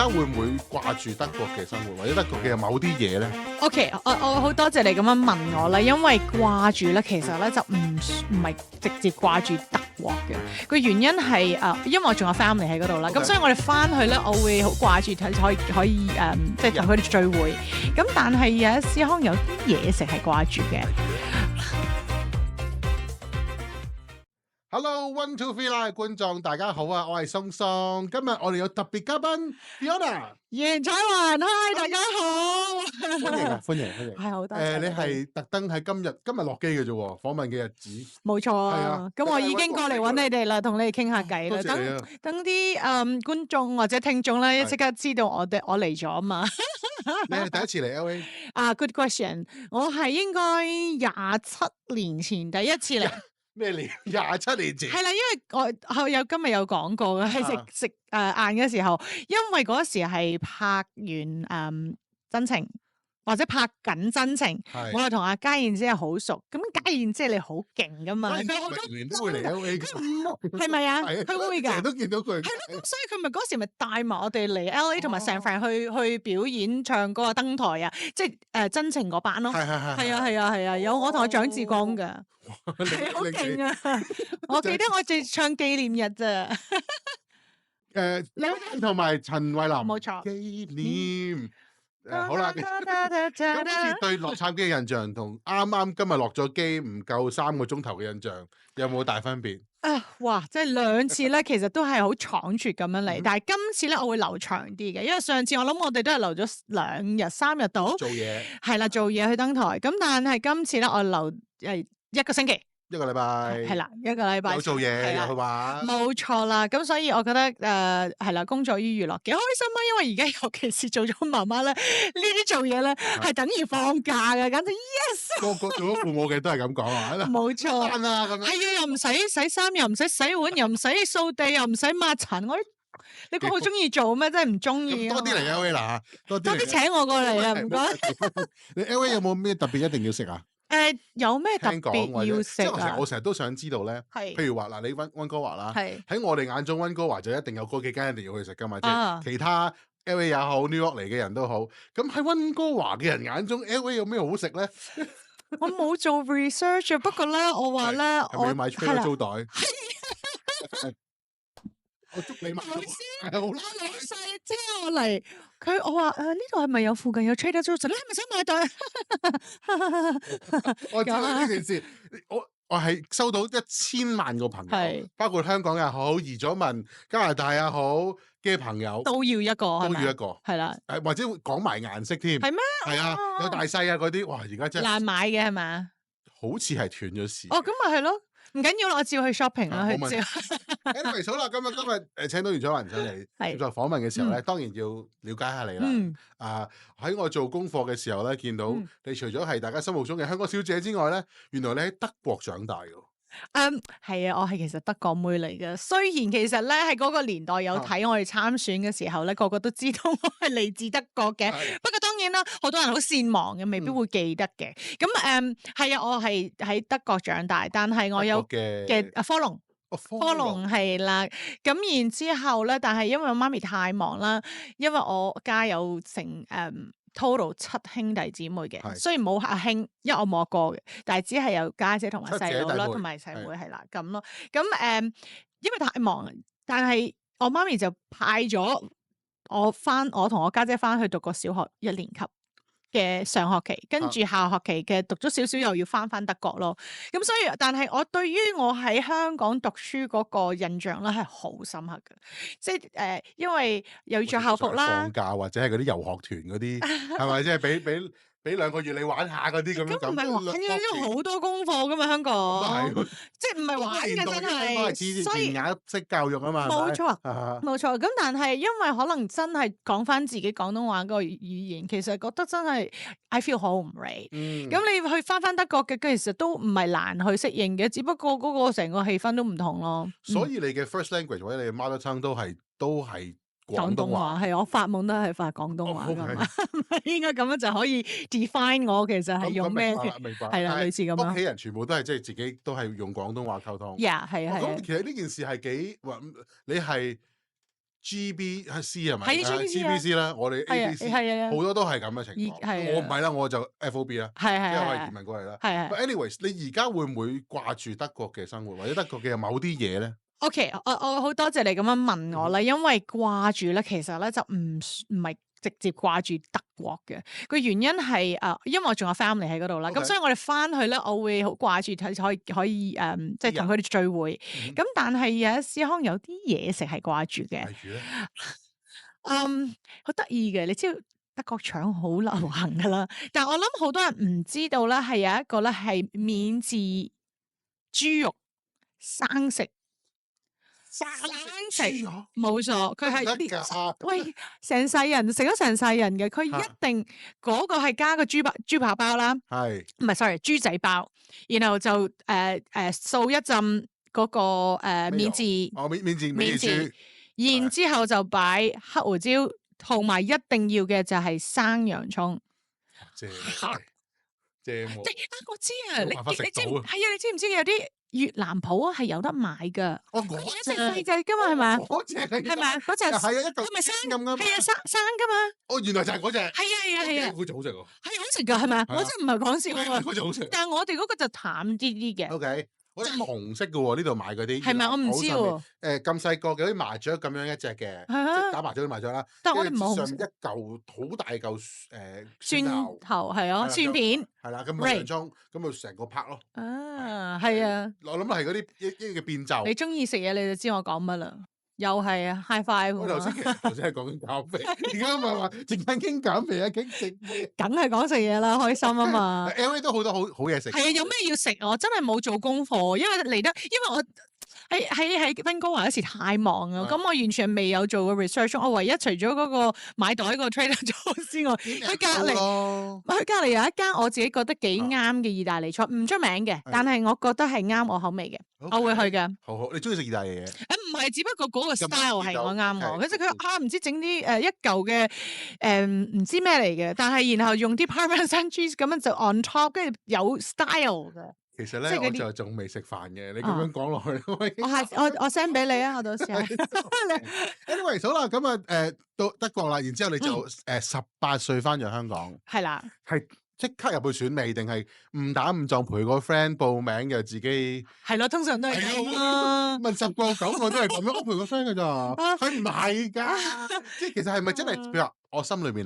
家會唔會掛住德國嘅生活，或者德國嘅某啲嘢咧 OK，我好多謝你咁樣問我啦，因為掛住咧，其實咧就唔係直接掛住德國嘅，個原因係因為我仲有 family 喺嗰度啦，咁 Okay. 所以我哋翻去咧，我會好掛住可以即係同佢哋聚會，咁但係有一時可能有啲嘢食係掛住嘅。？Hello One Two Three 啦，觀眾大家好啊，我係松松，今日我哋有特別嘉賓 Fiona，袁彩雲，嗨，大家好，歡迎啊，歡迎。係好多謝你係特登喺今日落機嘅啫喎，訪問嘅日子。冇錯啊，咁我已經過嚟揾你哋啦，同你哋傾下偈啦，多謝你啊等啲觀眾或者聽眾咧，即刻知道我嚟咗啊嘛。你係第一次嚟 LA？Good question，我係應該27年前第一次嚟。咩年？27年前。係啦，因為我今日有講過嘅，係食晏嘅時候，因為嗰時係拍完真情或者拍緊真情，我係同阿家燕姐係好熟，咁家燕姐你好勁噶嘛，佢好多年都會嚟 LA 嘅，係咪啊？佢會㗎，成日都見到佢。係咯，咁所以佢咪嗰時咪帶埋我哋嚟 LA 同埋 San Fran 去表演唱歌啊、登台啊，即係真情嗰班咯。係啊，有我同阿蔣志光㗎，係好勁啊！我記得我哋唱紀念日咋。你同埋陳慧琳。冇錯。紀念。好啦，咁好似對洛杉磯嘅印象同啱今日落咗機唔夠3個鐘頭嘅印象有冇大分別？哇！即係兩次咧，其實都係好倉促咁樣嚟，但係今次咧我會留長啲嘅，因為上次我諗我哋都係留咗2日3日到做嘢。係啦，做嘢去登台，咁但係今次咧我留1個星期。1個禮拜。係啦，1個禮拜。有做嘢，有去玩。冇錯啦，咁所以我覺得係啦，工作於娛樂幾開心啊！因為而家尤其是做咗媽媽咧，呢啲做嘢咧係等於放假嘅，簡直 yes！個做咗父母嘅都係咁講啊，冇錯。咁樣。係啊，又唔使洗衫，又唔使洗碗，又唔使掃地，又唔使抹塵，你估好中意做咩？真係唔中意。多啲嚟 LA 啦嚇，多啲請我過嚟啊！唔該。你 LA 有冇咩特別一定要食啊？有咩特別要食啊？我成日都想知道咧，譬如話嗱，你溫哥華啦，喺我哋眼中溫哥華就一定有嗰幾間一定要去食噶嘛，即係其他 LA 也好 New York 嚟嘅人都好，咁喺溫哥華嘅人眼中 LA 有咩好食咧？我冇做 research 啊，不過咧我話咧，我買 trailer 租袋。我捉你買。老師，我老細車我嚟，我話呢度係咪有附近有 Trader Joe's？你係咪想買袋？我知道呢件事，我係收到1000萬個朋友，包括香港也好、移咗民加拿大也好嘅朋友，都要一個，係啦，或者會講埋顏色添，係咩？係啊，有大細啊嗰啲，哇！而家真係難買嘅係咪？好似係斷咗市。咁咪係咯。唔緊要啦，我照去 shopping 啦，去照。Anyway， 好啦，今日請到袁彩雲上嚟接受訪問嘅時候咧，當然要了解下你啦。喺我做功課嘅時候咧，見到你除咗係大家心目中嘅香港小姐之外咧，原來你喺德國長大㗎。係啊，我係其實德國妹嚟嘅。雖然其實咧喺嗰個年代有睇我哋參選嘅時候咧，個個都知道我係嚟自德國嘅。不過當然啦，好多人好善忘嘅，未必會記得嘅。咁係啊，我係喺德國長大，但係我有嘅科隆。科隆係啦，咁然之後咧，但係因為我媽咪太忙啦，因為我家有成total 7兄弟姊妹嘅，雖然冇阿兄，因為我冇阿哥嘅，但係只係有家姐同埋細佬啦，同埋細妹係啦咁咯。咁因為太忙，但係我媽咪就派咗我同我家姐翻去讀個小學1年級嘅上學期，跟住下學期嘅讀咗少少又要翻德國咯。咁所以，但係我對於我喺香港讀書嗰個印象咧係好深刻嘅，即係因為又要着校服啦，放假或者係嗰啲遊學團嗰啲，係咪即係俾2個月你玩下嗰啲咁樣？咁唔係玩嘅，因為好多功課噶嘛，香港，即係唔係玩嘅真係，所以填鴨式教育啊嘛，冇錯。咁但係因為可能真係講翻自己廣東話嗰個語言，其實覺得真係 I feel home right。咁你去翻德國嘅，其實都唔係難去適應嘅，只不過嗰個成個氣氛都唔同咯。所以你嘅 first language 或者你嘅 mother tongue 都係廣東話，係我發夢都係發廣東話㗎嘛，應該咁樣就可以 define 我其實係用咩？明白，係啦，類似咁樣。屋企人全部都係即係自己都係用廣東話溝通。係啊。咁其實呢件事係幾你係 GBC 係咪？係 GBC 啦，我哋 ABC 好多都係咁嘅情況。我唔係啦，我就 FOB 啦，即係我係移民過嚟啦。But anyways，你而家會唔會掛住德國嘅生活，或者德國嘅某啲嘢咧？OK， 我好多謝你咁樣問我啦，因為掛住咧，其實咧就唔係直接掛住德國嘅。個原因係因為我仲有 family 喺嗰度啦，咁所以我哋翻去咧，我會好掛住可以即係同佢哋聚會。咁但係有時可能有啲嘢食係掛住嘅。例如咧，好得意嘅，你知道德國腸好流行噶啦，但係我諗好多人唔知道咧，係有一個咧係免治豬肉生食。冇錯，佢係喂成世人食咗成世人嘅，佢一定嗰個係加個豬扒包啦，係唔係 sorry 豬仔包，然後就掃一浸嗰個免治，然之後就擺黑胡椒，同埋一定要嘅就係生洋葱。正我知啊，你知唔知有啲越南鋪啊係有得買噶？嗰隻細隻噶嘛，係咪？係咪嗰隻係啊，係咪生咁噶？係啊，生噶嘛。哦，原來就係嗰隻。係啊。好食好食喎。係好食噶，係咪？我真唔係講笑啊。嗰隻好食。但係我哋嗰個就淡啲嘅。OK。我係紅色嘅喎，呢度買嗰啲係咪？我唔知喎。咁細個嘅，好似麻雀咁樣一隻嘅，即係打麻雀啲麻雀啦。但係我哋冇上面一嚿好大嚿蒜頭係啊，蒜片係啦，咁咪洋葱，咁咪成個拍咯。係啊。我諗係嗰啲嘅變奏。你中意食嘢你就知我講乜啦。又係啊 ，high five！我頭先係講緊減肥，而家咪話淨係傾減肥啊，傾食嘢，梗係講食嘢啦，開心啊嘛。LA 都好多好嘢食。係啊，有咩要食？我真係冇做功課，因為我喺溫哥華嗰時太忙啊，咁我完全未有做過 research。我唯一除咗嗰個買袋個 Trader Joe's 之外，佢隔離有一間我自己覺得幾啱嘅意大利菜，唔出名嘅，但係我覺得係啱我口味嘅，我會去嘅。好，你中意食意大利嘢？唔係，只不過嗰個 style 係我啱我。其實佢唔知整啲一嚿嘅唔知咩嚟嘅，但係然後用啲 Parmesan cheese 咁樣就 on top，跟住有 style 嘅。其實咧，我就仲未食飯嘅，你咁樣講落去，我 send 俾你啊，我到時候。Anyway，好啦，咁到德國啦，然之後你就18歲翻咗香港，係啦，係即刻入去選美定係誤打誤撞陪個 friend 報名嘅自己？係咯，通常都係咁啦。問10個9個都係咁樣，我陪個 friend 㗎咋，佢唔係㗎，即係其實係咪真係譬如話？我心裏面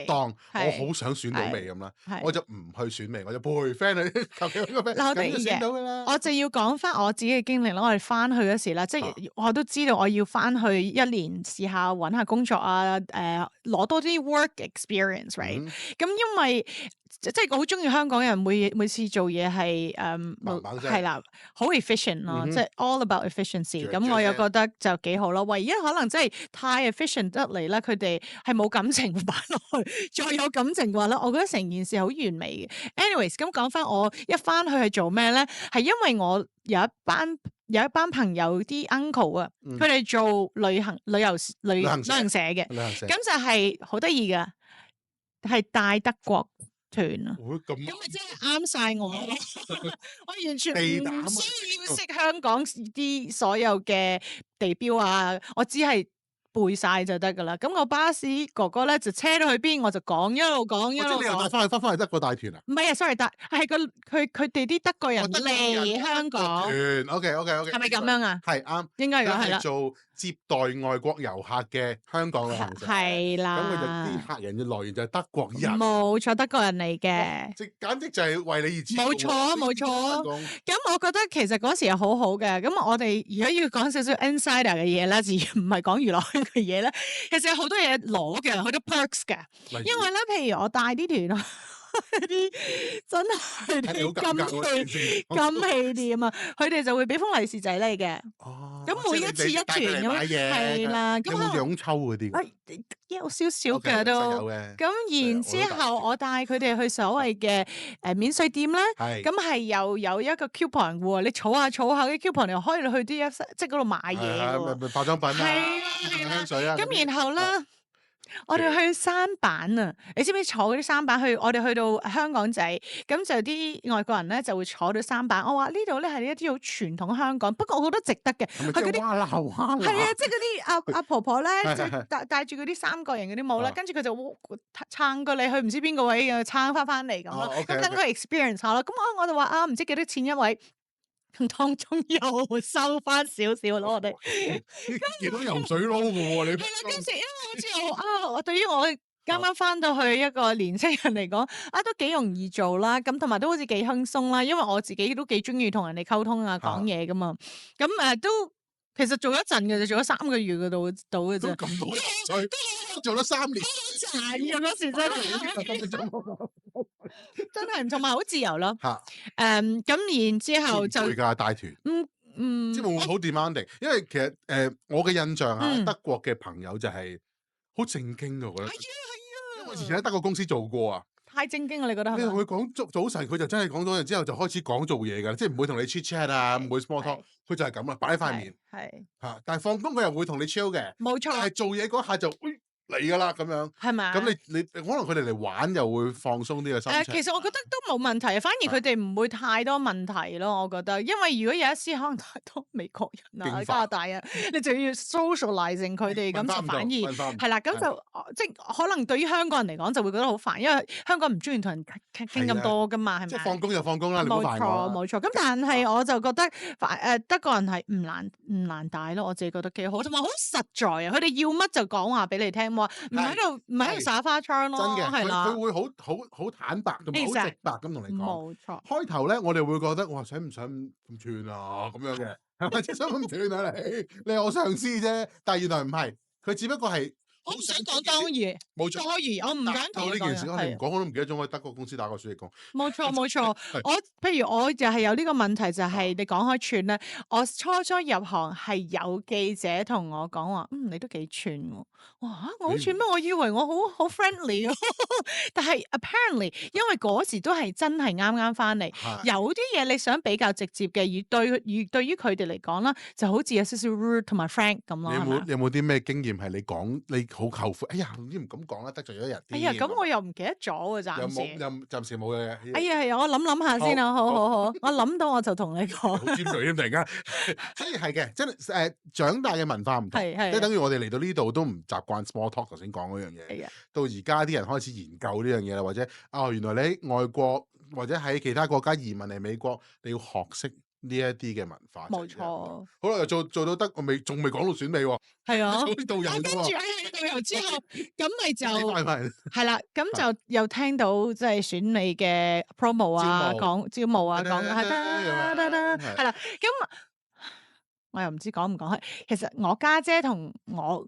當我好想選到美咁啦，我就唔去選美，我就陪 friend 去求其個 friend，咁就選到㗎啦。我就要講翻我自己嘅經歷啦。我哋翻去嗰時啦，即係我都知道我要翻去1年試下揾下工作啊，攞多啲 work experience，right？咁因為即係我好中意香港人每次做嘢係係啦，好 efficient 咯，即係 all about efficiency。咁我又覺得就幾好咯。唯一可能真係太 efficient 得嚟咧，佢哋係冇感情擺落去，再有感情嘅話咧，我覺得成件事好完美嘅。anyways， 咁講翻我一翻去係做咩咧？係因為我有一班朋友啲 uncle 啊，佢哋做旅行社嘅，咁就係好得意㗎，係帶德國團啊，咁咪真係啱晒我，我完全唔需要識香港啲所有嘅地標啊，我只係背晒就得噶啦。咁個巴士哥哥咧就車到去邊，我就講一路講一路講。即係你又翻去德國帶團啊？唔係啊 ，sorry， 係佢哋啲德國人嚟香港。OK，係咪咁樣啊？係啱，應該係啦。做接待外國遊客嘅香港嘅行程，係啦。咁佢就啲客人嘅來源就係德國人，冇錯，德國人嚟嘅，簡直就係為你而設。冇錯。咁我覺得其實嗰時係好好嘅。咁我哋如果要講少少 insider 嘅嘢啦，自然唔係講娛樂圈嘅嘢咧，其實有好多嘢攞嘅，好多 perks 嘅。因為咧，譬如我帶啲團啲真係啲金器店啊，佢哋就會俾封利是仔你嘅。咁每一次一團咁係啦，咁有冇獎抽嗰啲？有少少嘅都。咁然之後，我帶佢哋去所謂嘅免稅店咧，咁係又有一個 coupon 喎。你儲下啲 coupon，你又可以去啲即係嗰度買嘢喎。化妝品啊，香水啊。咁然後咧。我哋去舢板啊！你知唔知坐嗰啲舢板去？我哋去到香港仔，咁就啲外國人咧就會坐到舢板。我話呢度咧係一啲好傳統香港，不過我覺得值得嘅。係咪即係哇啦哇啦？係啊，即係嗰啲阿婆婆咧，戴住嗰啲三角形嗰啲帽啦，跟住佢就撐過你去唔知邊個位，又撐翻嚟咁咯。咁等佢 experience 下咯。咁我就話唔知幾多錢一位。當中又收翻少少咯，我哋見到游水撈嘅喎，你係啦，跟住因為好似我對於我啱啱翻到去一個年青人嚟講，都幾容易做啦，咁同埋都好似幾輕鬆啦，因為我自己都幾中意同人哋溝通啊，講嘢噶嘛，咁都其實做一陣嘅，就做咗3個月嘅到嘅啫。咁多水做咗3年，殘嘅嗰時真係。真係，同埋好自由咯。咁然之後就會㗎帶團，即係會好 demanding。因為其實我嘅印象德國嘅朋友就係好正經嘅，我覺得。係啊。因為我以前喺德國公司做過啊。太正經啦，你覺得係咪？你同佢講早晨，佢就真係講咗，之後就開始講做嘢㗎，即係唔會同你 chit chat 啊，唔會 small talk，佢就係咁啦，擺喺塊面。係。但係放工佢又會同你 chill 嘅。冇錯。但係做嘢嗰下就嚟㗎啦，咁樣係咪？咁你可能佢哋嚟玩又會放鬆啲嘅心情。其實我覺得都冇問題，反而佢哋唔會太多問題咯。我覺得，因為如果有一時可能太多美國人啊、加拿大啊，你就要 socializing 佢哋，咁就反而係啦。咁就即係可能對於香港人嚟講就會覺得好煩，因為香港唔中意同人傾咁多㗎嘛，係咪？即係放工就放工啦，你唔好煩我。冇錯。咁但係我就覺得德國人係唔難帶咯，我自己覺得幾好，同埋好實在啊！佢哋要乜就講話俾你聽。唔喺度耍花槍咯，真嘅，佢會好坦白同埋好直白咁同你講。冇錯。開頭咧，我哋會覺得哇，使唔使咁串啊？咁樣嘅係咪？即係想咁串啊你係我上司啫，但係原來唔係，佢只不過係。我唔想講多餘，冇錯。多餘，我唔想講呢件事。我哋唔講，我都唔記得咗我喺德國公司打過暑期工。冇錯冇錯，譬如我就係有呢個問題，就係你講開串咧。我初入行係有記者同我講話，你都幾串喎。哇，我好串咩？我以為我好 friendly 啊。但係 apparently 因為嗰時都係真係啱啱翻嚟，有啲嘢你想比較直接嘅，而對於佢哋嚟講啦，就好似有少少 rude 同埋 frank 咁咯。有冇啲咩經驗係你講你好後悔？哎呀，唔知唔敢講啦，得罪咗人。哎呀，咁我又唔記得咗喎，暫時冇嘅。哎呀，係啊，我諗下先啊，好，我諗到我就同你講。好尖銳添，突然間。所以係嘅，真係長大嘅文化唔同，即係等於我哋嚟到呢度都唔習慣 small talk 頭先講嗰樣嘢。到而家啲人開始研究呢樣嘢啦，或者原來你喺外國或者喺其他國家移民嚟美國，你要學識呢一啲嘅文化。冇錯。好啦，又做到得，我仲未講到選美喎。係啊。做啲導遊喎。跟住喺導遊之後，咁咪就係啦。咁就又聽到即係選美嘅 promo 啊，講招募啊，講係係啦。咁我又唔知講唔講。其實我家姐同我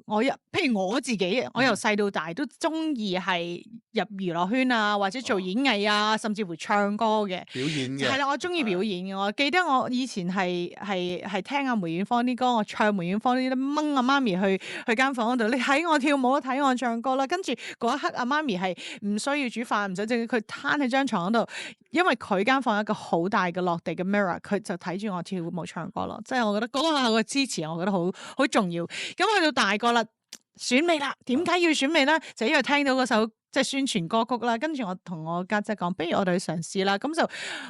譬如我自己，我由細到大都中意係入娛樂圈啊，或者做演藝啊，甚至乎唱歌嘅表演嘅。係啦，我中意表演嘅。我記得我以前係聽阿梅艷芳啲歌，我唱梅艷芳啲掹阿媽咪去間房嗰度，你睇我跳舞，睇我唱歌啦。跟住嗰一刻，阿媽咪係唔需要煮飯，唔使整，佢攤喺張床嗰度，因為佢間房有一個好大嘅落地嘅 mirror，佢就睇住我跳舞唱歌咯。即係我覺得嗰個支持，我覺得好重要。咁去到大個啦，選美啦，點解要選美咧？就因為聽到嗰首即係宣傳歌曲啦。跟住我同我家姐講，不如我哋去嘗試啦。咁就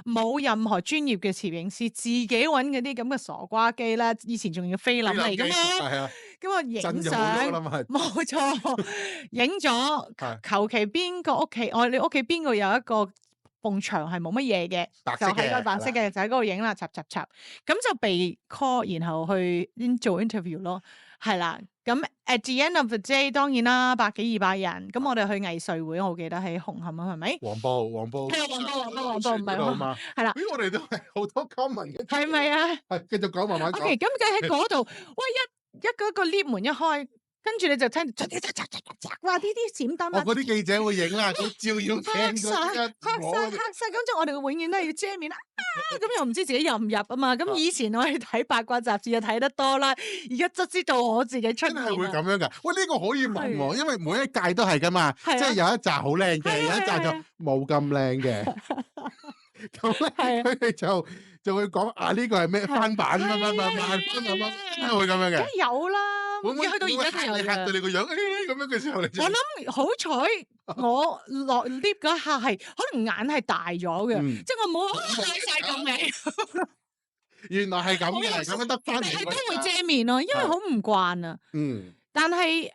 冇任何專業嘅攝影師，自己揾嗰啲咁嘅傻瓜機啦。以前仲要菲林嚟噶嘛，係啊。咁我影相，冇錯，影咗。求其邊個屋企，你屋企邊個有一個埲牆係冇乜嘢嘅，就喺個白色嘅，就喺嗰度影啦，插，咁就被 call，然後去做 interview 咯，係啦。咁 at the end of the day， 當然啦，100幾200人，咁我哋去藝穗會，我記得喺紅磡啊，係咪？黃埔，係黃埔，唔係嘛？係啦。咦，我哋都係好多 comment 嘅，係咪啊？係，繼續講，慢慢講。OK，咁佢喺嗰度，哇！一個 lift 門一開。跟住你就聽，哇！呢啲閃燈啊！嗰啲記者會影啦，佢照要黑晒，咁即係我哋永遠都係要遮面啦。咁又唔知自己入唔入啊嘛。咁以前我哋睇八卦雜誌就睇得多啦，而家就知道我自己出現。真係會咁樣㗎？喂，呢個可以問喎，因為每一屆都係㗎嘛，即係有一紮好靚嘅，有一紮就冇咁靚嘅。咁咧，佢哋就會講呢個係咩翻版乜，會咁樣嘅。梗係有啦。去到而家都有嚇到你個樣咁樣嘅時候，你我諗好彩，我落 lift 嗰下係可能眼係大咗嘅，即係我冇開晒咁嘅。原來係咁嘅，咁樣得翻嚟。係都會遮面咯，因為好唔慣啊。但係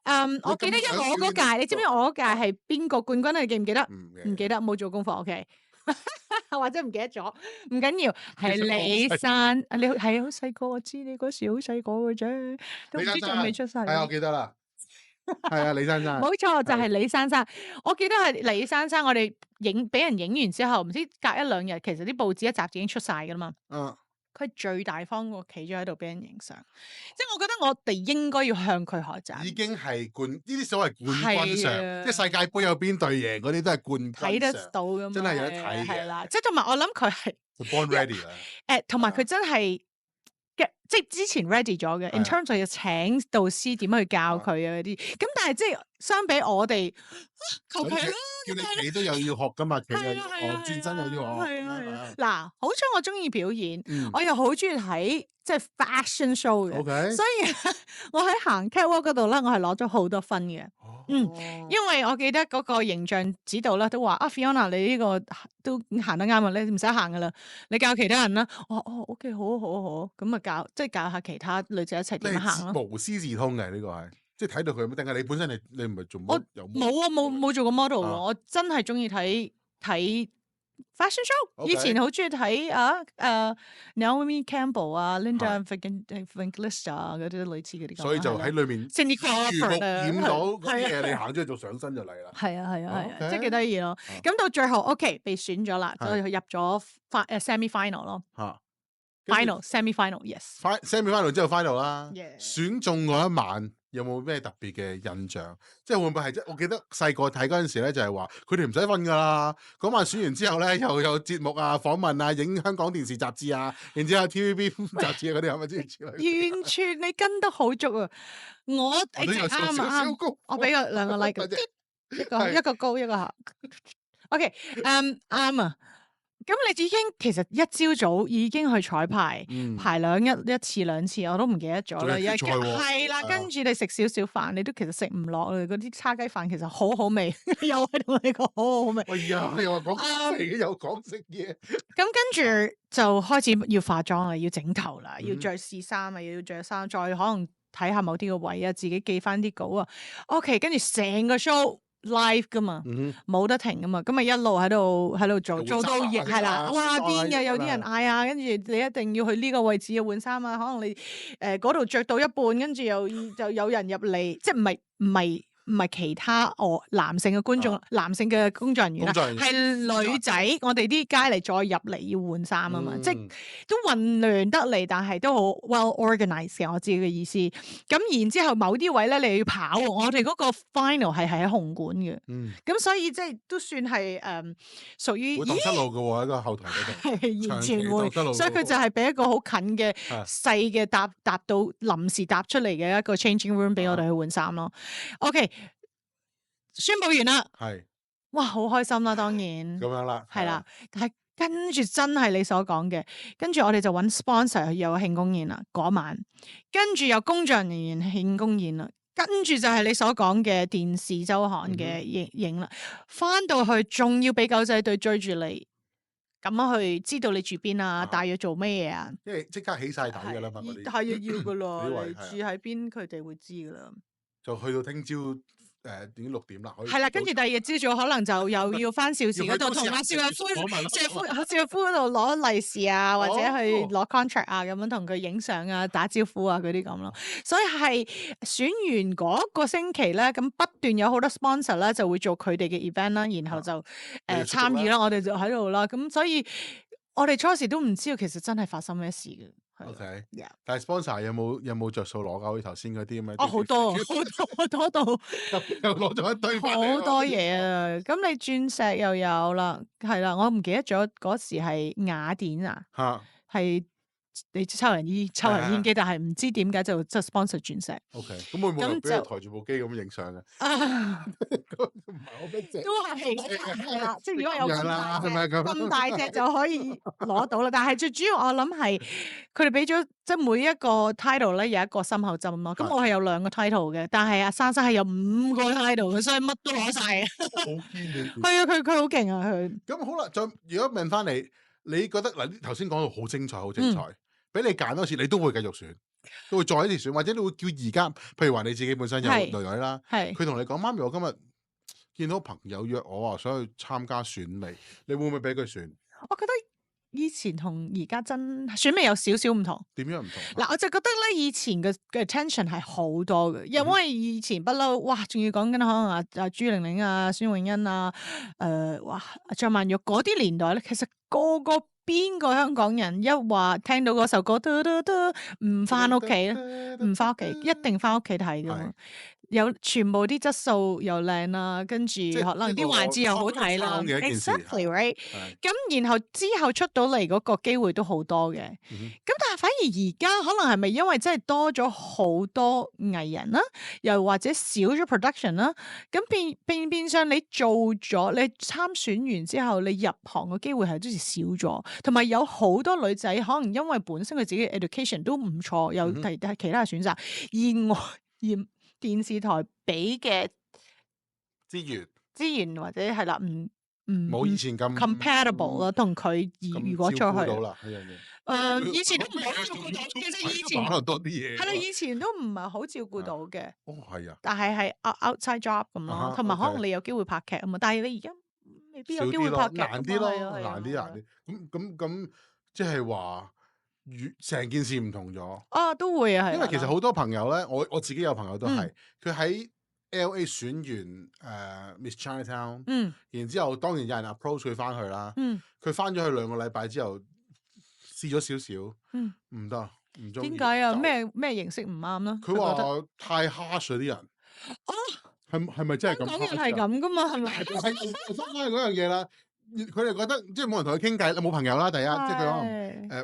我記得因為我嗰屆，你知唔知我嗰屆係邊個冠軍啊？你記唔記得？唔記得，冇做功課。OK，或者唔記得咗，唔緊要。係李珊，你係好細個，我知你嗰時好細個嘅啫，都唔知仲未出世。係我記得啦，係啊，李珊珊。冇錯，就係李珊珊。我記得係李珊珊，我哋俾人影完之後，唔知隔一兩日，其實啲報紙一雜誌已經出晒噶啦嘛。佢最大方個企咗喺度俾人影相，即係我覺得我哋應該要向佢學習。已經係呢啲所謂冠軍相，即係世界盃有邊隊贏嗰啲都係冠軍相，睇得到㗎嘛，真係有得睇嘅。係啦，即係同埋我諗佢係 born ready 啦。同埋佢真係即係之前 ready 咗嘅。In terms of 要請導師點去教佢啊嗰啲，咁但係即係相比我哋求其啦。叫你都有要學㗎嘛，佢又要學，轉身又要學。嗱，好彩我中意表演，我又好中意睇即係 fashion show 嘅，所以我喺行 catwalk 嗰度咧，我係攞咗好多分嘅。因為我記得嗰個形象指導咧都話Fiona 你呢個都行得啱啊，你唔使行噶啦，你教其他人啦。OK 好，咁啊即係教下其他女仔一齊點行咯。無師自通嘅呢個係。即係睇到佢咁，定係你本身你唔係做我冇做過 model 喎，我真係中意睇 fashion show。以前好中意睇Naomi Campbell 啊、Linda Evangelista 啊嗰啲類似嗰啲。所以就喺裏面Cindy Crawford 染到啲嘢，你行出去做上身就嚟啦。係啊，即係幾得意咯。咁到最後 OK 被選咗啦，就入咗semi final 咯。semi final yes。semi final 之後 final 啦。選中嗰一晚。有冇咩特別嘅印象？即係會唔會係我記得細個睇嗰陣時咧，就係話佢哋唔使瞓㗎啦。嗰晚選完之後咧，又有節目啊、訪問啊、影香港電視雜誌啊，然之後 TVB 雜誌嗰啲係咪之類？完全你跟得好足啊！我啱，我俾個兩個 like，一個高一個下。OK，啱啊！咁你已經其實一朝早已經去彩排，排一次兩次，我都唔記得咗啦。係啦，跟住你食少少飯，你都其實食唔落嗰啲叉雞飯其實好好味，又係同你講好好味。哎呀，又話講食又講食嘢。咁跟住就開始要化妝啦，要整頭啦，要着試衫啊，要着衫，再可能睇下某啲個位啊，自己記翻啲稿啊。OK， 跟住成個 show。live 噶嘛，冇得停噶嘛，咁咪一路喺度做到熱係啦，哇癲嘅，有啲人嗌啊，跟住你一定要去呢個位置要換衫啊，可能你嗰度着到一半，跟住就有人入嚟，即係唔係其他男性嘅觀眾，男性嘅工作人員啦，係女仔，我哋啲街嚟再入嚟要換衫啊嘛，即係都混亂得嚟，但係都好 well organised 嘅，我知嘅意思。咁然之後某啲位咧，你要跑，我哋嗰個 final 係喺紅館嘅，咁所以即係都算係屬於會蕩失路嘅喎，喺個後台嗰度，係完全會，所以佢就係俾一個好近嘅細嘅搭到臨時搭出嚟嘅一個 changing room 俾我哋去換衫咯。OK。宣佈完啦，哇，好開心啦，當然咁樣啦，係啦，但係跟住真係你所講嘅，跟住我哋就揾 sponsor 去有慶功宴啦，嗰晚，跟住有工作人員慶功宴啦，跟住就係你所講嘅電視周刊嘅影啦，翻到去仲要俾狗仔隊追住你，咁樣去知道你住邊啊，大約做咩嘢啊，因為即刻起晒底㗎啦嘛，係要噶啦，你住喺邊佢哋會知噶啦，就去到聽朝。點6點啦，係啦，跟住第二日朝早可能就又要翻邵氏嗰度同阿邵逸夫嗰度攞利是啊，或者去攞 contract 啊，咁樣同佢影相啊、打招呼啊嗰啲咁咯。所以係選完嗰個星期咧，咁不斷有好多 sponsor 咧就會做佢哋嘅 event 啦，然後就參與啦，我哋就喺度啦。咁所以我哋初時都唔知道其實真係發生咩事嘅。OK，但係 sponsor 有冇着數攞㗎？好似頭先嗰啲咁樣。好多到又攞咗一堆。好多嘢啊！咁你鑽石又有啦，係啦，我唔記得咗嗰時係雅典啊，係你抽人煙機，但係唔知點解就 sponsor 鑽石。OK，咁會唔會俾佢抬住部機咁影相嘅？唔係好逼正，都係啦，即係如果有咁大隻就可以攞到啦。但係最主要我諗係佢哋俾咗即係每一個 title 咧有一個心口針咯。咁我係有2個 title 嘅，但係阿珊珊係有5個 title 嘅，所以乜都攞晒。好堅嘅。係啊，佢好勁啊佢。咁好啦，再如果問翻你，你覺得嗱頭先講到好精彩，好精彩，俾你揀多次，你都會繼續選，都會再一次選，或者你會叫而家，譬如話你自己本身有女女啦，佢同你講媽咪，我今日見到朋友約我話想去參加選美，你會唔會俾佢選？我覺得以前同而家真選美有少少唔同。點樣唔同？嗱，我就覺得咧，以前嘅 attention 係好多嘅，因為以前不嬲，哇，仲要講緊可能阿朱玲玲啊、孫穎欣啊、哇張曼玉嗰啲年代咧，其實個邊個香港人一話聽到嗰首歌，唔翻屋企咧，唔翻屋企，一定翻屋企睇㗎嘛。有全部啲質素又靚啦，跟住可能啲環節又好睇啦。Exactly right。咁然後之後出到嚟嗰個機會都好多嘅。咁但係反而而家可能係咪因為真係多咗好多藝人啦，又或者少咗 production 啦？咁變相你做咗，你參選完之後，你入行嘅機會係好似少咗，同埋有好多女仔可能因為本身佢自己嘅 education 都唔錯，有其他選擇，而電視台俾嘅資源或者係啦，冇以前咁 compatible 咯，同佢如果再去啦以前都唔係好照顧到，其實以前可能多啲嘢係啦，以前都唔係好照顧到嘅。哦，係啊，但係 outside job 咁咯，同埋可能你有機會拍劇啊嘛，但係你而家未必有機會拍劇，難啲咯，難啲。咁即係話。成件事唔同咗都會啊，係。因為其實好多朋友咧，我自己有朋友都係，佢喺 LA 選完Miss Chinatown，然之後當然有人 approach 佢翻去啦，佢翻咗去2個禮拜之後試咗少少，唔得，唔中意。點解啊？咩形式唔啱啦？佢話太 harsh 啲人。係咪真係咁？香港人係咁噶嘛？係咪？係嗰樣嘢啦。佢哋覺得即係冇人同佢傾偈，冇朋友啦。第一，即係佢可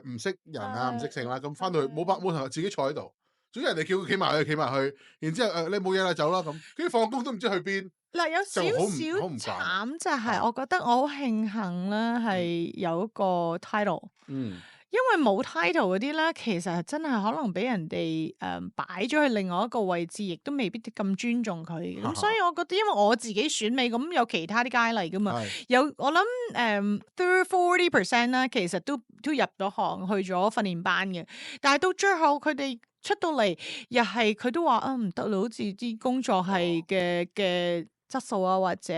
能唔識人啊，唔識性啦。咁翻到去冇同學，自己坐喺度。總之人哋叫佢企埋去，然之後你冇嘢啦，走啦咁。跟住放工都唔知去邊。嗱，有少少慘就係，我覺得我好慶幸啦，係有一個 title。因為冇 title 嗰啲咧，其實真係可能俾人哋擺咗去另外一個位置，亦都未必咁尊重佢。咁所以我覺得，因為我自己選美，咁有其他啲佳麗噶嘛，有我諗40% 啦，其實都入咗行，去咗訓練班嘅。但係到最後佢哋出到嚟，又係佢都話唔得啦，好似啲工作係嘅質素啊，或者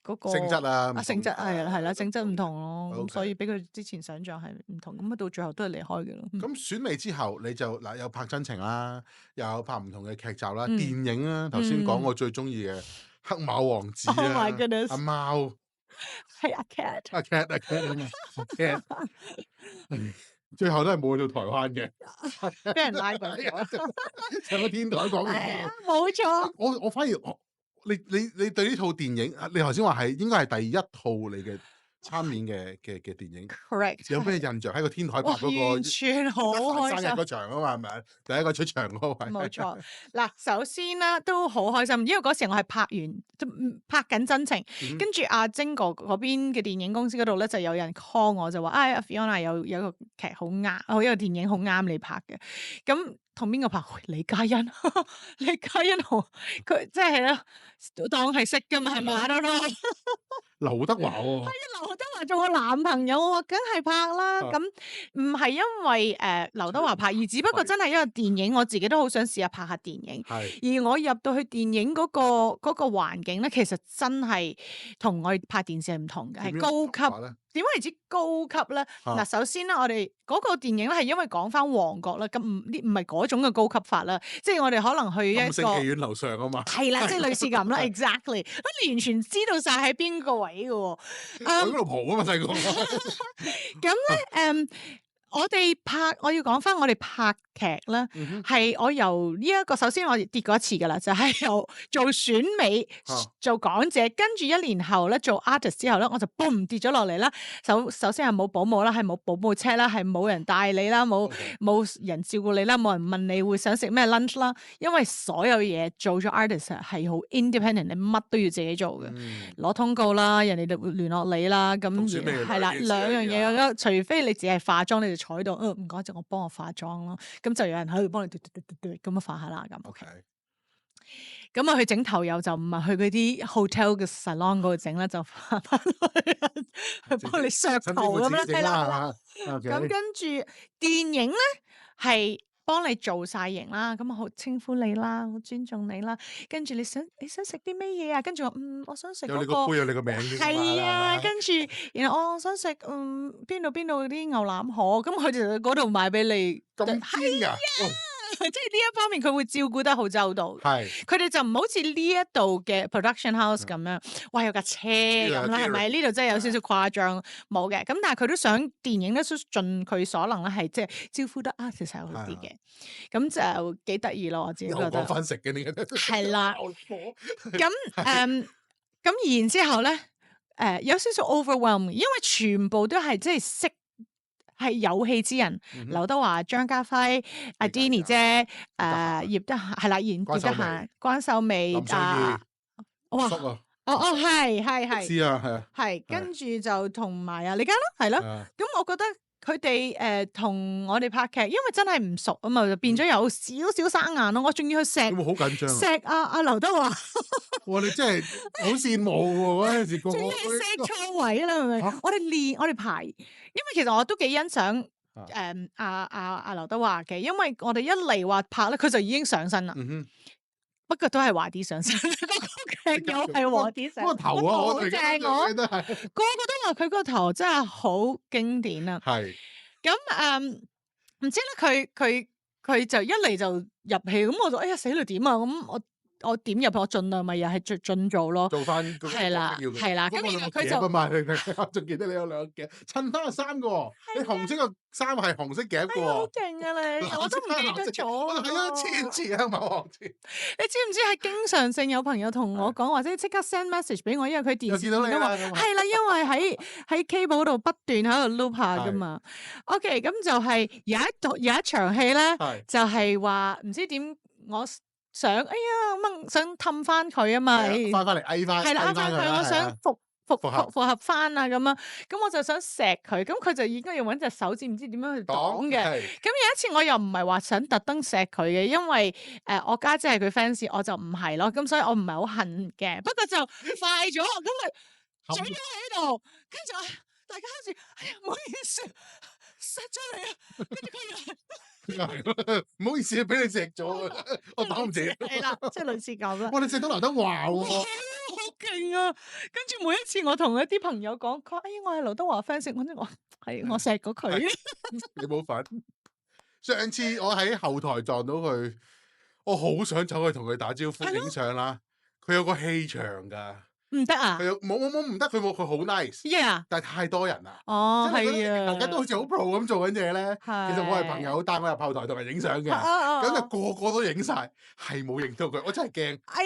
嗰個性質啊，性質係啦，性質唔同咯，咁所以比佢之前想象係唔同，咁到最後都係離開嘅咯。咁選美之後，你就嗱有拍真情啦，又有拍唔同嘅劇集啦、電影啦。頭先講我最中意嘅《黑貓王子》啊，阿貓係阿 Cat，最後都係冇去到台灣嘅，俾人拉過上個天台講嘅，冇錯。我反而你對呢套電影，你頭先話係應該係第一套你嘅參演嘅電影 ，correct。有咩印象喺個天台拍嗰個？完全好開心。生日嗰場啊嘛，係咪？第一個出場嗰位。冇錯。嗱，首先咧都好開心，因為嗰時我係拍緊真情，跟住阿晶哥嗰邊嘅電影公司嗰度咧就有人 call 我，就話阿 Fiona 有個劇好啱，有一個電影好啱你拍嘅，咁。同邊個拍？李嘉欣，李嘉欣好，佢即係咧當係識噶嘛，係咪？劉德華喎，係啊，劉德華做我男朋友，我話梗係拍啦。咁唔係因為劉德華拍，而只不過真係因為電影，我自己都好想試下拍下電影。而我入到去電影嗰個環境咧，其實真係同我哋拍電視係唔同嘅，係高級。點為之高級咧？嗱，首先咧，我哋嗰個電影咧係因為講翻旺角啦，咁唔係嗰種嘅高級法啦，即係我哋可能去一個星戲院樓上啊嘛，係啦，即係類似咁啦，exactly。咁你完全知道晒喺邊個位嘅喎，喺嗰度蒲啊嘛細個。咁咧我要講翻我哋拍劇咧，係我由呢一個首先我跌過一次噶啦，就係由做選美做港姐，跟住1年後咧做 artist 之後咧，我就 boom 跌咗落嚟啦。首先係冇保姆啦，係冇保姆車啦，係冇人帶你啦，冇人照顧你啦，冇人問你會想食咩 lunch 啦。因為所有嘢做咗 artist 係好 independent，你乜都要自己做嘅，攞通告啦，人哋就會聯絡你啦，咁係啦，兩樣嘢，除非你只係化妝，你就坐喺度，唔該，我幫我化妝咯，咁就有人喺度幫你嘟咁樣化下啦，咁 OK。咁啊，去整頭油就唔係去嗰啲 hotel 嘅 salon 嗰度整啦，就翻去幫你削頭咁樣，係啦。咁跟住電影咧係幫你做晒型啦，咁好稱呼你啦，好尊重你啦。跟住你想食啲咩嘢啊？跟住我想食嗰個。有你個杯，有你個名。係啊，跟住然後我想食邊度嗰啲牛腩河，咁佢就嗰度賣俾你。咁堅㗎？即係呢一方面佢會照顧得好周到，係佢哋就唔好似呢一度嘅 production house 咁樣，哇有架車咁啦，係咪？呢度真係有少少誇張，冇嘅。咁但係佢都想電影咧，都盡佢所能咧，係即係招呼得artist係好啲嘅。咁就幾得意咯，我自己覺得。講翻食嘅呢個係啦。咁然之後咧，有少少 overwhelm，因為全部都係即係識。係有戲之人，劉德華、張家輝、阿 Denny 姐、葉德嫻係啦，葉德嫻、關秀美啊，哇，係，知啊，係啊，係跟住就同埋李嘉咯，係咯，咁我覺得佢哋同我哋拍劇，因為真係唔熟啊嘛，就變咗有少少生硬咯。我仲要去錫，會唔會好緊張？錫阿劉德華，哇！你真係好羨慕喎，嗰陣時個個。仲要係錫錯位啦，係咪？我哋排。因為其實我都幾欣賞阿劉德華嘅，因為我哋一嚟話拍咧，佢就已經上身啦。不過都係華啲上身，個劇又係華啲上身。個頭啊，好正我都係。個個都話佢個頭真係好經典啊。係。咁唔知咧，佢就一嚟就入戲，咁我就哎呀死啦點啊咁我點入去？我盡量咪又係盡做咯，做翻係啦，係啦。咁然後佢就我仲記得你有兩夾襯翻個衫嘅喎，你紅色個衫係紅色夾嘅喎，好勁啊你！我都唔記得咗。係啊，千次啊某行字。你知唔知係經常性有朋友同我講，或者即刻 send message 俾我，因為佢電視見到你話係啦，因為喺 cable 度不斷喺度 loop 下噶嘛。OK，咁就係有一場戲咧，就係話唔知點我。想，哎呀，想氹翻佢啊嘛，翻嚟嗌翻，係啦，嗌翻佢，我想復合翻啊咁樣，咁我就想錫佢，咁佢就應該要揾隻手指唔知點樣去擋嘅，咁有一次我又唔係話想特登錫佢嘅，因為我家姐係佢 fans，我就唔係咯，咁所以我唔係好恨嘅，不過就快咗，咁咪嘴咗喺度，跟住大家開始，哎呀唔好意思，錫咗你啊，跟住佢又。唔好意思，俾你錫咗，我擋唔住。係啦，即係類似咁啦。哇！你錫到劉德華喎，好勁啊！跟住每一次我同一啲朋友講，佢話：哎呀，我係劉德華 fans，我錫過佢。你冇份。上次我喺後台撞到佢，我好想走去同佢打招呼、影相啦。佢有個氣場㗎。唔得啊！佢冇唔得，佢好 nice， 但係太多人啦。哦，係啊，大家都好似好 pro 咁做緊嘢咧。其實我係朋友帶我入後台同人影相嘅，咁就個個都影晒，係冇影到佢，我真係驚。哎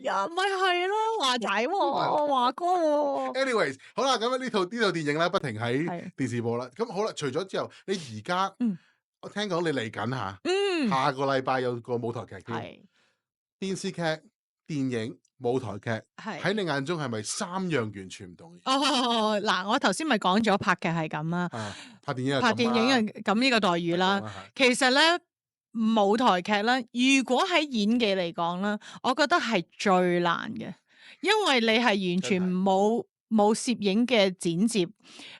呀，咪係咯，華仔喎，華哥喎。Anyways， 好啦，咁呢套電影咧，不停喺電視播啦。咁好啦，除咗之後，你而家我聽講你嚟緊下個禮拜有個舞台劇添，電視劇、電影。舞台劇喺你眼中係咪3樣完全唔同？嗱，我頭先咪講咗拍劇係咁啦，拍電影係咁呢個待遇啦。其實咧舞台劇咧，如果喺演技嚟講咧，我覺得係最難嘅，因為你係完全冇攝影嘅剪接，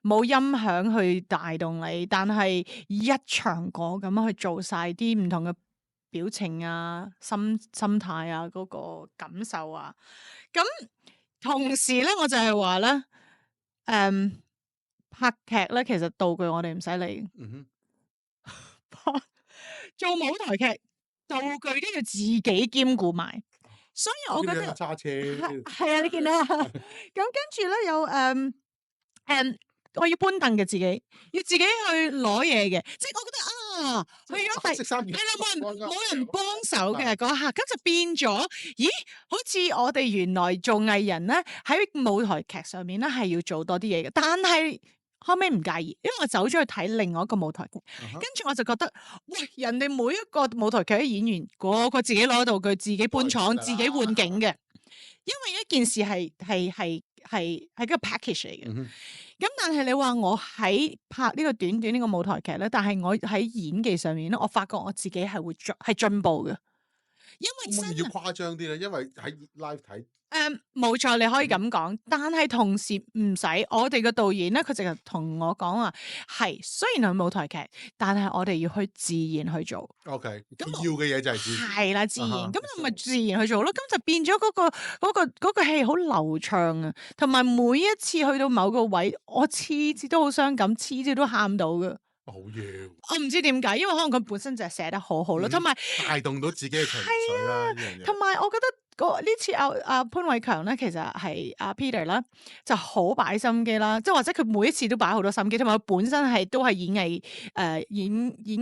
冇音響去帶動你，但係一場過咁樣去做晒啲唔同嘅表情啊、心態啊、嗰個感受啊，咁同時咧，我就係話咧，拍劇咧，其實道具我哋唔使理，做舞台劇道具都要自己兼顧埋，所以我覺得揸車係啊，你見到啊，咁跟住咧有我要搬凳嘅自己，要自己去攞嘢嘅，即係我覺得去咗係啦，冇人幫手嘅嗰下，咁就變咗，咦？好似我哋原來做藝人咧喺舞台劇上面咧係要做多啲嘢嘅，但係後尾唔介意，因為我走咗去睇另外一個舞台劇，跟住我就覺得，喂，人哋每一個舞台劇嘅演員個個自己攞道具，自己搬廠，自己換景嘅，因為一件事係個 package 嚟嘅。咁但係你話我喺拍呢個短短呢個舞台劇咧，但係我喺演技上面咧，我發覺我自己係進步嘅，因為要誇張啲咧，因為喺 live 睇。冇錯，你可以咁講，但係同時唔使我哋嘅導演咧，佢淨係同我講話係，雖然係舞台劇，但係我哋要去自然去做。OK，咁要嘅嘢就係自然。係啦，自然，咁咪自然去做咯，咁就變咗嗰個戲好流暢啊，同埋每一次去到某個位，我次次都好傷感，次次都喊到嘅。好嘢！我唔知點解，因為可能佢本身就係寫得好好咯，同埋帶動到自己嘅情緒啦。同埋我覺得。呢次潘偉強咧，其實係阿 Peter 啦，就好擺心機啦，即係或者佢每一次都擺好多心機，同埋佢本身都係演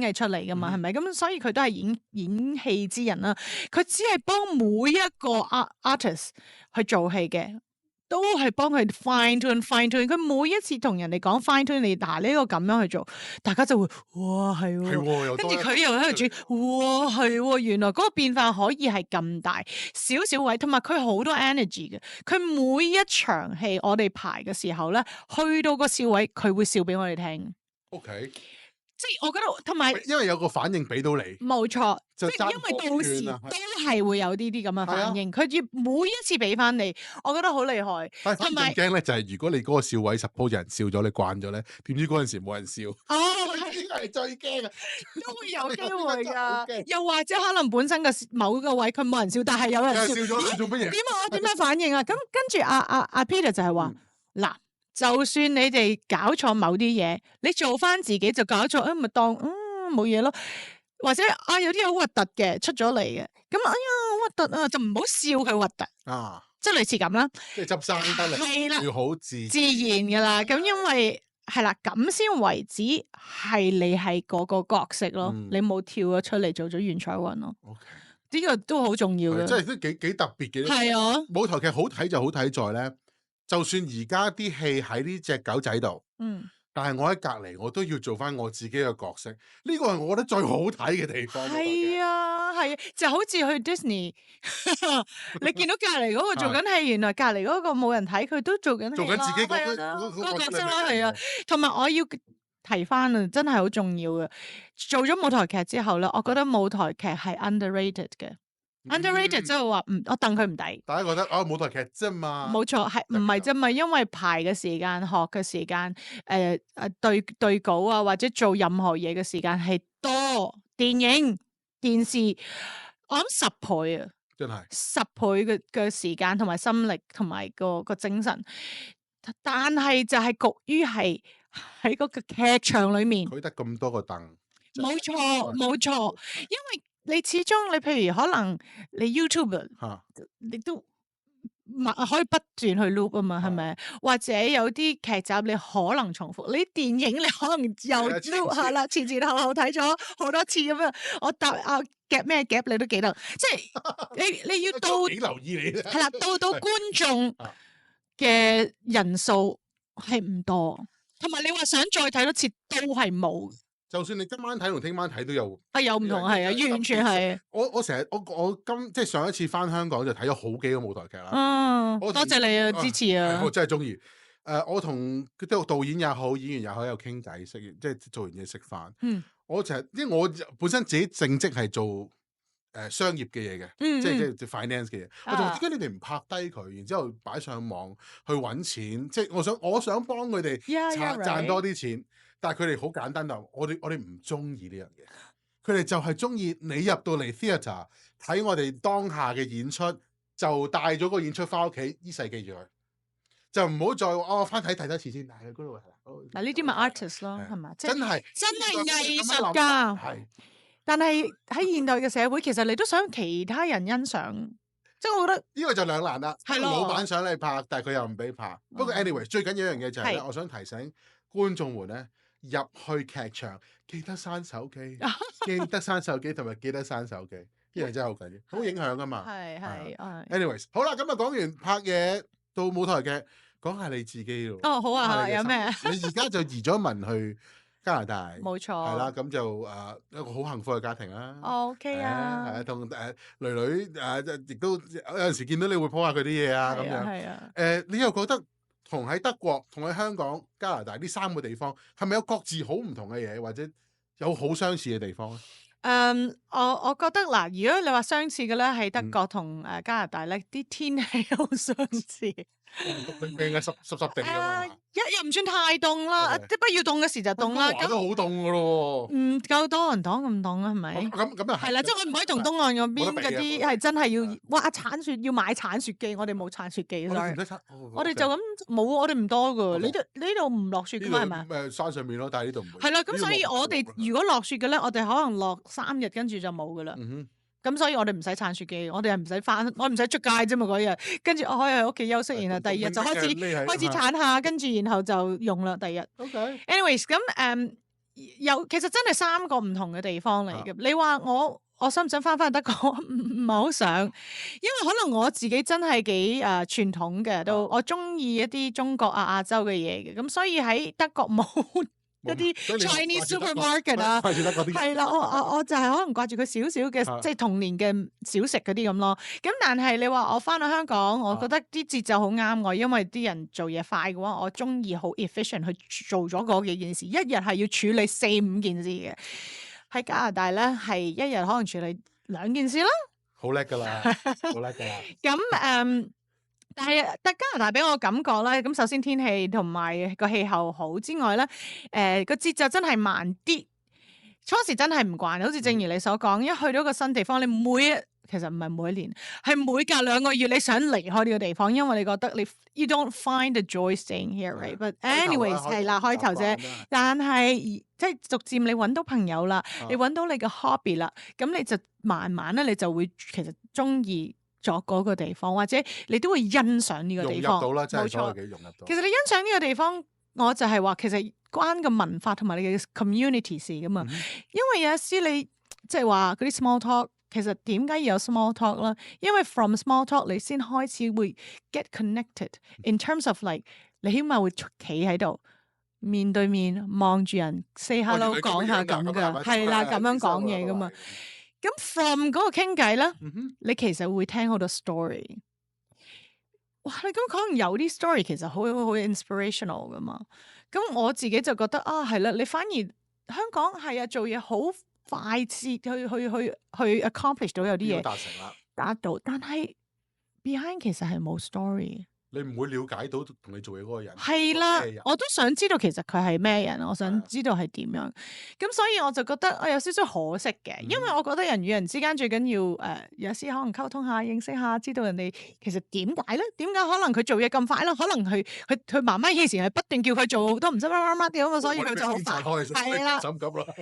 藝出嚟噶嘛，係咪？咁所以佢都係演戲之人啦。佢只係幫每一個 artist 去做戲嘅。都係幫佢 fine tune。佢每一次同人哋講 fine tune，你嗱呢個咁樣去做，大家就會哇係喎，跟住佢又喺度煮，哇係喎，原來嗰個變化可以係咁大，少少位，同埋佢好多 energy 嘅。佢每一場戲我哋排嘅時候咧，去到個笑位，佢會笑俾我哋聽。OK。即係我覺得，同埋因為有個反應俾到你，冇錯，即係因為到時都係會有啲咁嘅反應，佢要每一次俾翻你，我覺得好厲害。同埋驚咧就係如果你嗰個笑位 suppose 有人笑咗，你慣咗咧，點知嗰陣時冇人笑？呢個係最驚啊！都會有機會㗎，又或者可能本身嘅某個位佢冇人笑，但係有人笑咗，你做乜嘢？點樣反應啊？咁跟住阿 Peter 就係話嗱。就算你哋搞錯某啲嘢，你做翻自己就搞錯，咪當冇嘢咯。或者有啲好核突嘅出咗嚟嘅，咁好核突啊，就唔好笑佢核突啊，即係類似咁啦。即係執生得嚟，係啦，要好自然噶啦。咁因為係啦，咁先為止係你係嗰個角色咯，你冇跳咗出嚟做咗袁彩雲咯。呢個都好重要嘅，即係都幾特別嘅。係啊，舞台劇好睇就好睇在咧。就算而家啲戲喺呢隻狗仔度，但係我喺隔離，我都要做翻我自己嘅角色。呢個係我覺得最好睇嘅地方。係啊，就好似去 Disney， 你見到隔離嗰個做緊戲，原來隔離嗰個冇人睇，佢都做緊自己個角色啦，係啊。同埋我要提翻啊，真係好重要嘅。做咗舞台劇之後咧，我覺得舞台劇係 underrated 嘅。underrated 即係話我戥佢唔抵。大家覺得舞台劇啫嘛，冇錯，係唔係啫嘛？因為排嘅時間、學嘅時間、對稿啊，或者做任何嘢嘅時間係多。電影、電視，我諗10倍啊，真係10倍嘅時間同埋心力同埋個精神，但係就係焗於係喺嗰個劇場裏面，佢得咁多個凳。冇錯，因為。你始終你譬如可能你 YouTube 你都可以不斷去 loop 啊嘛，係咪？或者有啲劇集你可能重複，你電影你可能又 loop 下啦，前後睇咗好多次咁樣。我答夾咩夾你都記得，即係你要到幾留意你係啦，到觀眾嘅人數係唔多，同埋你話想再睇多次都係冇。就算你今晚睇同聽晚睇都有有唔同，係啊，完全係。我成日即係上一次返香港就睇咗好幾個舞台劇啦。多謝你啊，支持啊！我真係中意。我同導演也好，演員也好，有傾偈，即係做完嘢食飯。我成日因為我本身自己正職係做商業嘅嘢嘅，即係 finance 嘅嘢。我就點解你哋唔拍低佢，然之後擺上網去揾錢？即係我想幫佢哋賺多啲錢。但係佢哋好簡單就，我哋唔中意呢樣嘢，佢哋就係中意你入到嚟 theatre 睇我哋當下嘅演出，就帶咗個演出翻屋企，依世記住佢，就唔好再翻睇多次先。但係嗰度嗱呢啲咪 artist 咯，係嘛？真係藝術家。係，但係喺現代嘅社會，其實你都想其他人欣賞，即係我覺得呢個就兩難啦。係咯，老闆想你拍，但係佢又唔俾拍。不過 anyway，最緊要一樣嘢就係咧，我想提醒觀眾們咧入去劇場記得閂手機，記得閂手機同埋記得閂手機，呢樣真係好緊要，好影響噶嘛。係。anyways， 好啦，咁啊講完拍嘢到舞台劇，講下你自己咯。哦，好啊，有咩？你而家就移咗民去加拿大，冇錯，係啦，咁就一個好幸福嘅家庭啦。OK 啊，係啊，同女女亦都有陣時見到你會 po 下佢啲嘢啊，咁樣。係啊。你又覺得同喺德國、同喺香港、加拿大呢3個地方，係咪有各自好唔同嘅嘢，或者有好相似嘅地方咧？我覺得嗱，如果你話相似嘅咧，係德國同加拿大咧，啲天氣好相似。冰冰嘅濕地㗎嘛，又唔算太凍啦，即係不要凍嘅時就凍啦。咁都好凍㗎咯喎，唔夠多倫多咁凍啊，係咪？咁又係啦，即係我唔可以同東岸嗰邊嗰啲係真係要哇鏟雪，要買鏟雪機，我哋冇鏟雪機。我哋就咁冇，我哋唔多㗎。呢度唔落雪㗎嘛，係咪？誒山上面咯，但係呢度唔會。係啦，咁所以我哋如果落雪嘅咧，我哋可能落3日，跟住就冇㗎啦。咁所以我哋唔使鏟雪機，我哋係唔使返，我唔使出街啫嘛嗰日，跟住我可以喺屋企休息，然後第2日就開始鏟下，跟住然後就用啦第2日。anyways 咁其實真係3個唔同嘅地方嚟嘅。你話我想唔想返德國？唔係好想，因為可能我自己真係幾傳統嘅，都我中意一啲中國亞洲嘅嘢嘅，咁所以喺德國冇一啲 Chinese supermarket 啊，係啦，我就係可能掛住佢少少嘅即係童年嘅小食嗰啲咁咯。咁但係你話我翻到香港，我覺得啲節奏好啱我，因為啲人做嘢快嘅話，我中意好 efficient 去做咗嗰幾件事，一日係要處理4-5件事嘅。喺加拿大咧，係一日可能處理2件事啦。好叻㗎啦，好叻㗎啦。咁但係加拿大俾我感覺咧，咁首先天氣同埋個氣候好之外咧，個節奏真係慢啲。初時真係唔慣，好似正如你所講，一去到一個新地方，你其實唔係每一年，係每隔2個月你想離開呢個地方，因為你覺得you don't find the joy staying here, right? But anyways 係啦，開頭啫。但係即係逐漸你揾到朋友啦，你揾到你嘅 hobby 啦，咁你就慢慢咧，你就會其實中意咗嗰個地方，或者你都會欣賞呢個地方。融入到啦，真係冇錯，幾融入到。其實你欣賞呢個地方，我就係話其實關個文化同埋你嘅 community 事噶嘛。因為有時你即係話嗰啲 small talk， 其實點解要有 small talk 啦？因為 from small talk 你先開始會 get connected in terms of like 你起碼會企喺度面對面望住人 say hello 講下咁噶，係啦，咁樣講嘢噶嘛。咁 from 嗰個傾偈咧，你其實會聽好多 story。哇！你咁可能有啲 story 其實好 inspirational 噶嘛。咁我自己就覺得係啦，你反而香港係啊做嘢好快捷去 accomplish 到有啲嘢達到，但係 behind 其實係冇 story。你唔會了解到同你做嘢嗰個人係啦，我都想知道其實佢係咩人，我想知道係點樣。咁所以我就覺得有少少可惜嘅，因為我覺得人與人之間最緊要有時可能溝通下、認識下，知道人哋其實點解咧？點解可能佢做嘢咁快咧？可能佢媽媽以前係不斷叫佢做好多唔知乜嘅嘛，所以佢就好快。係啦，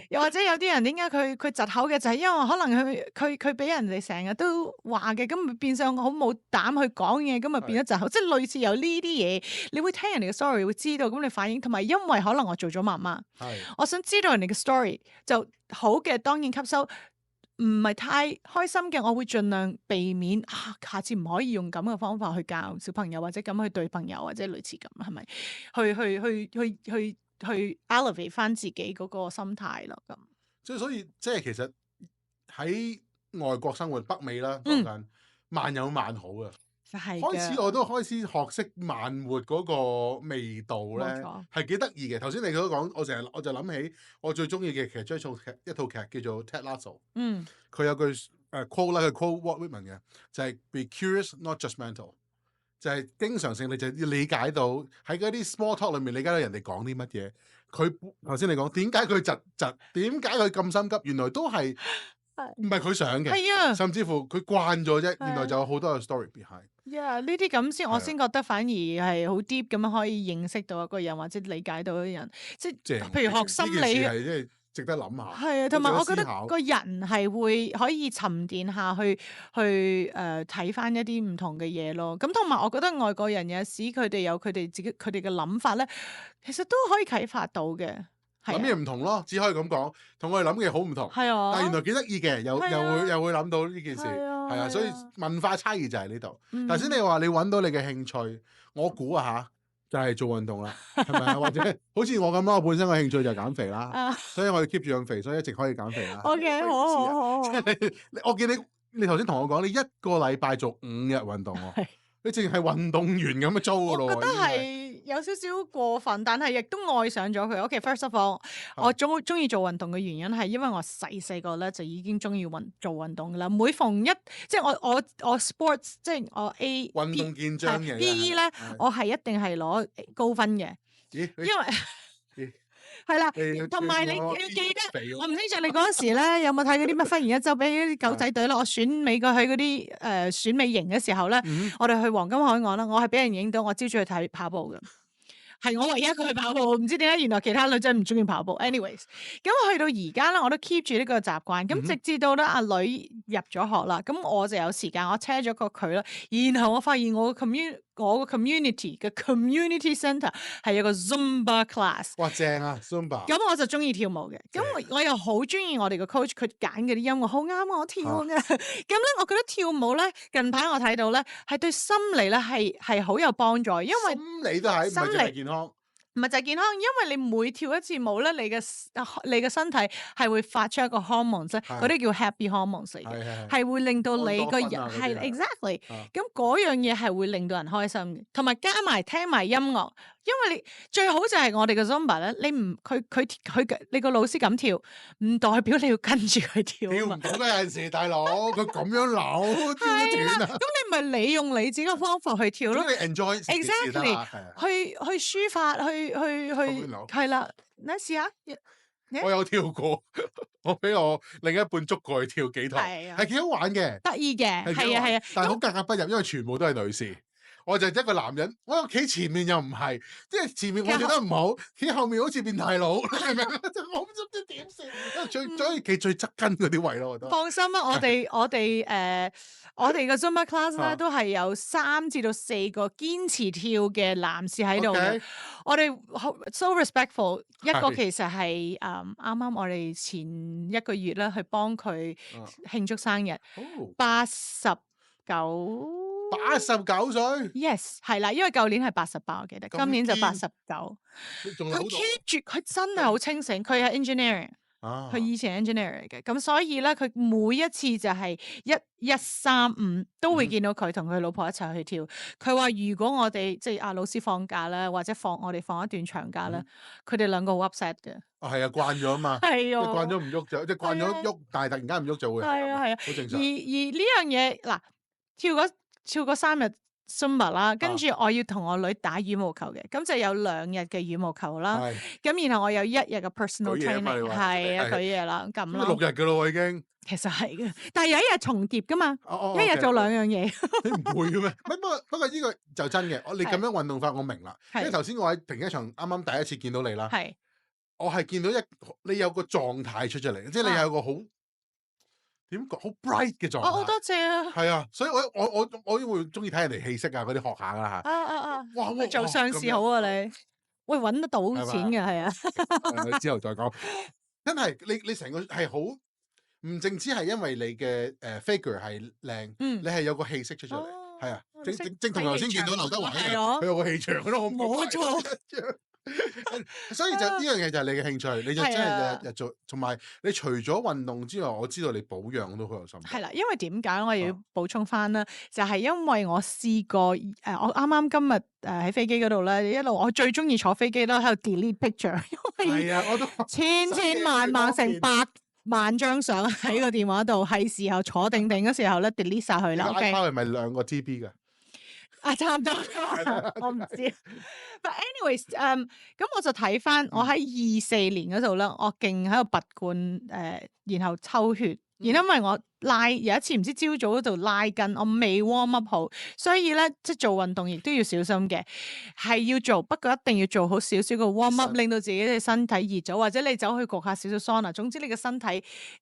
又或者有啲人點解佢窒口嘅就係因為可能佢俾人哋成日都話嘅，咁變相好冇膽去講嘢，咁咪變咗窒口，即係類似有呢啲嘢，你會聽人哋嘅 story 會知道，咁你反應同埋因為可能我做咗媽媽，我想知道人哋嘅 story 就好嘅，當然吸收唔係太開心嘅，我會盡量避免下次唔可以用咁嘅方法去教小朋友或者咁去對朋友或者類似咁，係咪？去 elevate 翻自己嗰個心態咯，咁。所以即係其實喺外國生活北美啦，講緊慢有慢好啊。開始我都開始學識慢活嗰個味道咧，係幾得意嘅。頭先你都講，我就諗起我最中意嘅其實一套劇叫做 Ted Lasso。佢有句quote 啦，佢 quote Walt Whitman 嘅，就係 Be curious, not judgmental。就係經常性你就要理解到喺嗰啲 small talk 裏面理解到人哋講啲乜嘢。佢頭先你講點解佢窒，點解佢咁心急？原來都係唔係佢想嘅，甚至乎佢慣咗啫。原來就有好多嘅 story behind。呢啲咁先，我先覺得反而係好 deep 咁樣可以認識到一個人或者理解到一個人，即係譬如學心理，值得諗下。係啊，同埋我覺得值得思考個人係會可以沉澱下去睇翻一啲唔同嘅嘢咯。咁同埋我覺得外國人有時佢哋有佢哋自己佢哋嘅諗法咧，其實都可以啟發到嘅。諗嘢唔同咯，只可以咁講，同我哋諗嘅好唔同。係啊，但係原來幾得意嘅，又會諗到呢件事，係啊，所以文化差異就係呢度。頭先你話你揾到你嘅興趣，我估啊嚇，就係做運動啦，係咪啊？或者好似我咁啦，我本身嘅興趣就係減肥啦，所以我要 keep 住養肥，所以一直可以減肥啦。OK， 好。即係我見你頭先同我講，你一個禮拜做5日運動喎。你淨係運動員咁嘅租㗎咯喎，我覺得係有少少過分，但係亦都愛上咗佢。OK，first of all，我中意做運動嘅原因係因為我細個咧就已經中意做運動㗎啦。每逢即係我 sports 即係我 A 運動健將嘅 PE 咧，我係一定係攞高分嘅，因為係啦，同埋你要記得，我唔清楚你嗰陣時咧有冇睇嗰啲乜忽然一周俾啲狗仔隊啦，我選美過去嗰啲選美營嘅時候咧，我哋去黃金海岸啦，我係俾人影到我朝早去睇跑步嘅。係我唯一一個去跑步，唔知點解原來其他女仔唔中意跑步。anyways， 咁去到而家咧，我都 keep 住呢個習慣。咁直至到咧阿女入咗學啦，咁我就有時間，我車咗個佢啦。然後我發現我個 community 嘅 community centre 係有個 Zumba class。哇，正啊 Zumba！ 咁我就中意跳舞嘅，咁我又好中意我哋個 coach 佢揀嗰啲音樂，好啱我跳嘅。咁咧，我覺得跳舞咧，近排我睇到咧，係對心理咧係好有幫助，因為心理都係唔係淨係健康。唔係就係健康，因為你每跳一次舞咧，你嘅身體係會發出一個 hormones，嗰啲叫 happy hormones 嚟嘅，係會令到你個人係 exactly，咁嗰樣嘢係會令到人開心嘅，同埋加埋聽埋音樂，因為你最好就係我哋嘅 Zumba 咧，你唔佢你個老師咁跳，唔代表你要跟住佢跳。跳唔到嘅有陣時，大佬佢咁樣扭跳斷啊！咁你咪你用你自己嘅方法去跳咯。你 enjoy exactly 去抒發去係啦，你試下。我有跳過，我俾我另一半捉過去跳幾堂，係幾好玩嘅，得意嘅，係啊，但係好格格不入，因為全部都係女士，我就一個男人，我企前面又唔係，即係前面我跳得唔好，企後面好似變態佬，你明唔明？我唔知點算，因為最可以企最側跟嗰啲位咯，我覺得。放心啊，我哋嘅 Zumba class 咧都係有3至到4個堅持跳嘅男士喺度嘅，我哋 so respectful。一個其實係啱啱我哋前1個月咧去幫佢慶祝生日，89歲 ，yes 係啦，因為舊年係88，我記得，今年就89。佢 keep 住，佢真係好清醒，佢係 engineering。佢以前 engineer 嚟嘅，咁所以咧，佢每一次就係1、3、5都會見到佢同佢老婆一齊去跳。佢話如果我哋即係老師放假咧，或者我哋放一段長假咧，佢哋兩個好 upset 嘅。係啊，慣咗啊嘛，係啊，慣咗唔喐就即係慣咗喐，但係突然間唔喐就會係啊，好正常。而呢樣嘢嗱，跳嗰3日。Zumba 啦，跟住我要同我女打羽毛球嘅，咁就有2日嘅羽毛球啦。咁然後我有1日嘅 personal training， 係啊，舉嘢啦，咁咯。6日嘅咯喎已經。其實係嘅，但係有1日重疊噶嘛，一日做2樣嘢。你唔會嘅咩？不過呢個就真嘅。你咁樣運動法我明啦，因為頭先我喺停車場啱啱第一次見到你啦，我係見到你有個狀態出咗嚟，即係你有個好。點講好 bright 嘅狀態？好多謝啊！係啊，所以我會中意睇人哋氣息啊，嗰啲學下噶啦嚇。哇！做上司好啊你，喂揾得到錢嘅係啊。之後再講，真係你成個係好唔淨止係因為你嘅figure 係靚，你係有個氣息出嚟，係啊，正同頭先見到劉德華一樣，佢有個氣場咯，冇錯。所以就呢樣嘢就係你嘅興趣，你就真係日日做，同埋你除咗運動之外，我知道你保養都好有心。係啦，因為點解我要補充翻咧？就係因為我試過我啱啱今日喺飛機嗰度咧，一路我最中意坐飛機啦，喺度 delete picture， 因為我都千萬成100萬張相喺個電話度，係時候坐定嗰時候咧 delete 晒佢啦。iPad 係咪2個 TB 㗎？差唔多，我唔知。But anyways，咁我就睇翻我喺24年嗰度咧，我勁喺度拔罐然後抽血，然後因為我拉，有一次唔知朝早嗰度拉筋，我未 warm up 好，所以咧即係做運動亦都要小心嘅，係要做，不過一定要做好少少嘅 warm up，令到自己嘅身體熱咗，或者你走去焗下少少桑拿，總之你嘅身體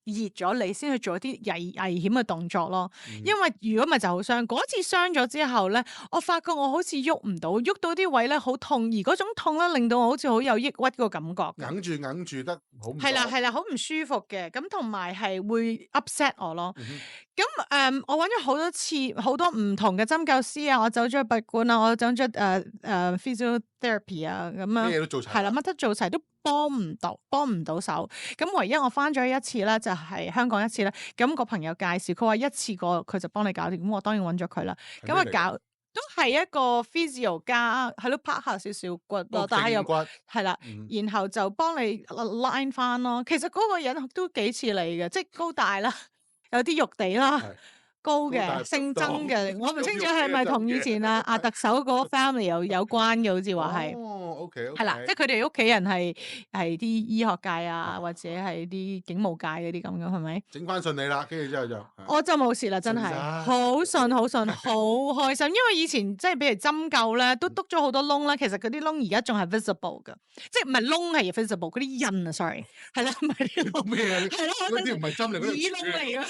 熱咗，你先去做一啲危險嘅動作咯。因為如果咪就好傷，嗰次傷咗之後咧，我發覺我好似喐唔到，喐到啲位咧好痛，而嗰種痛咧令到我好似好有抑鬱個感覺，硬住得好唔係啦，好唔舒服嘅，咁同埋係會 upset 我咯。咁我揾咗好多次，好多唔同嘅針灸師啊，我走咗去拔罐啊，我走咗physiotherapy 啊，咁樣咩都做齊，係啦，乜都做齊都幫唔到手。咁唯一我翻咗一次咧，就係香港一次咧。咁個朋友介紹，佢話一次過佢就幫你搞掂，咁我當然揾咗佢啦。咁啊搞都係一個 physio 加係咯，拍下少少骨咯，但係又係啦，然後就幫你 line 翻咯。其實嗰個人都幾似你嘅，即係高大啦。有啲肉地啦，高嘅，姓曾嘅，我唔清楚係咪同以前啊特首嗰個 family 有關嘅，好似話係。哦，OK，係啦，即係佢哋屋企人係啲醫學界啊，或者係啲警務界嗰啲咁嘅，係咪？整翻順利啦，跟住之後就我就冇事啦，真係好順，好開心。因為以前即係譬如針灸咧，都篤咗好多窿啦，其實嗰啲窿而家仲係 visible 㗎，即係唔係窿係 visible，嗰啲印啊 ，sorry， 係啦，唔係啲窿咩啊？係咯，嗰啲唔係針嚟，嗰啲耳窿嚟㗎。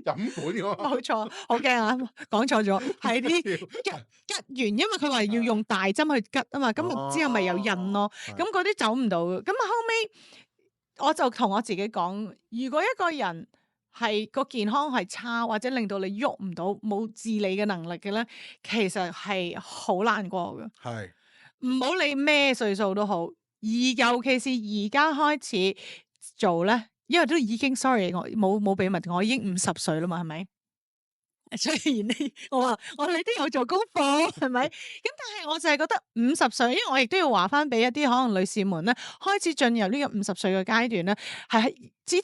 飲管㗎嘛，冇錯，好驚啊！講錯咗，係啲吉完，因為佢話要用大針去吉啊嘛，咁之後咪有印咯，咁嗰啲走唔到嘅。咁後尾我就同我自己講，如果一個人係個健康係差，或者令到你喐唔到，冇自理嘅能力嘅咧，其實係好難過嘅。係唔好理咩歲數都好，尤其是而家開始做咧。因為都已經 sorry， 我冇秘密，我已經50歲啦嘛，係咪？雖然我話你都有做功課，係咪？咁但係我就係覺得50歲，因為我亦都要話翻俾一啲可能女士們咧，開始進入呢個50歲嘅階段咧，係喺之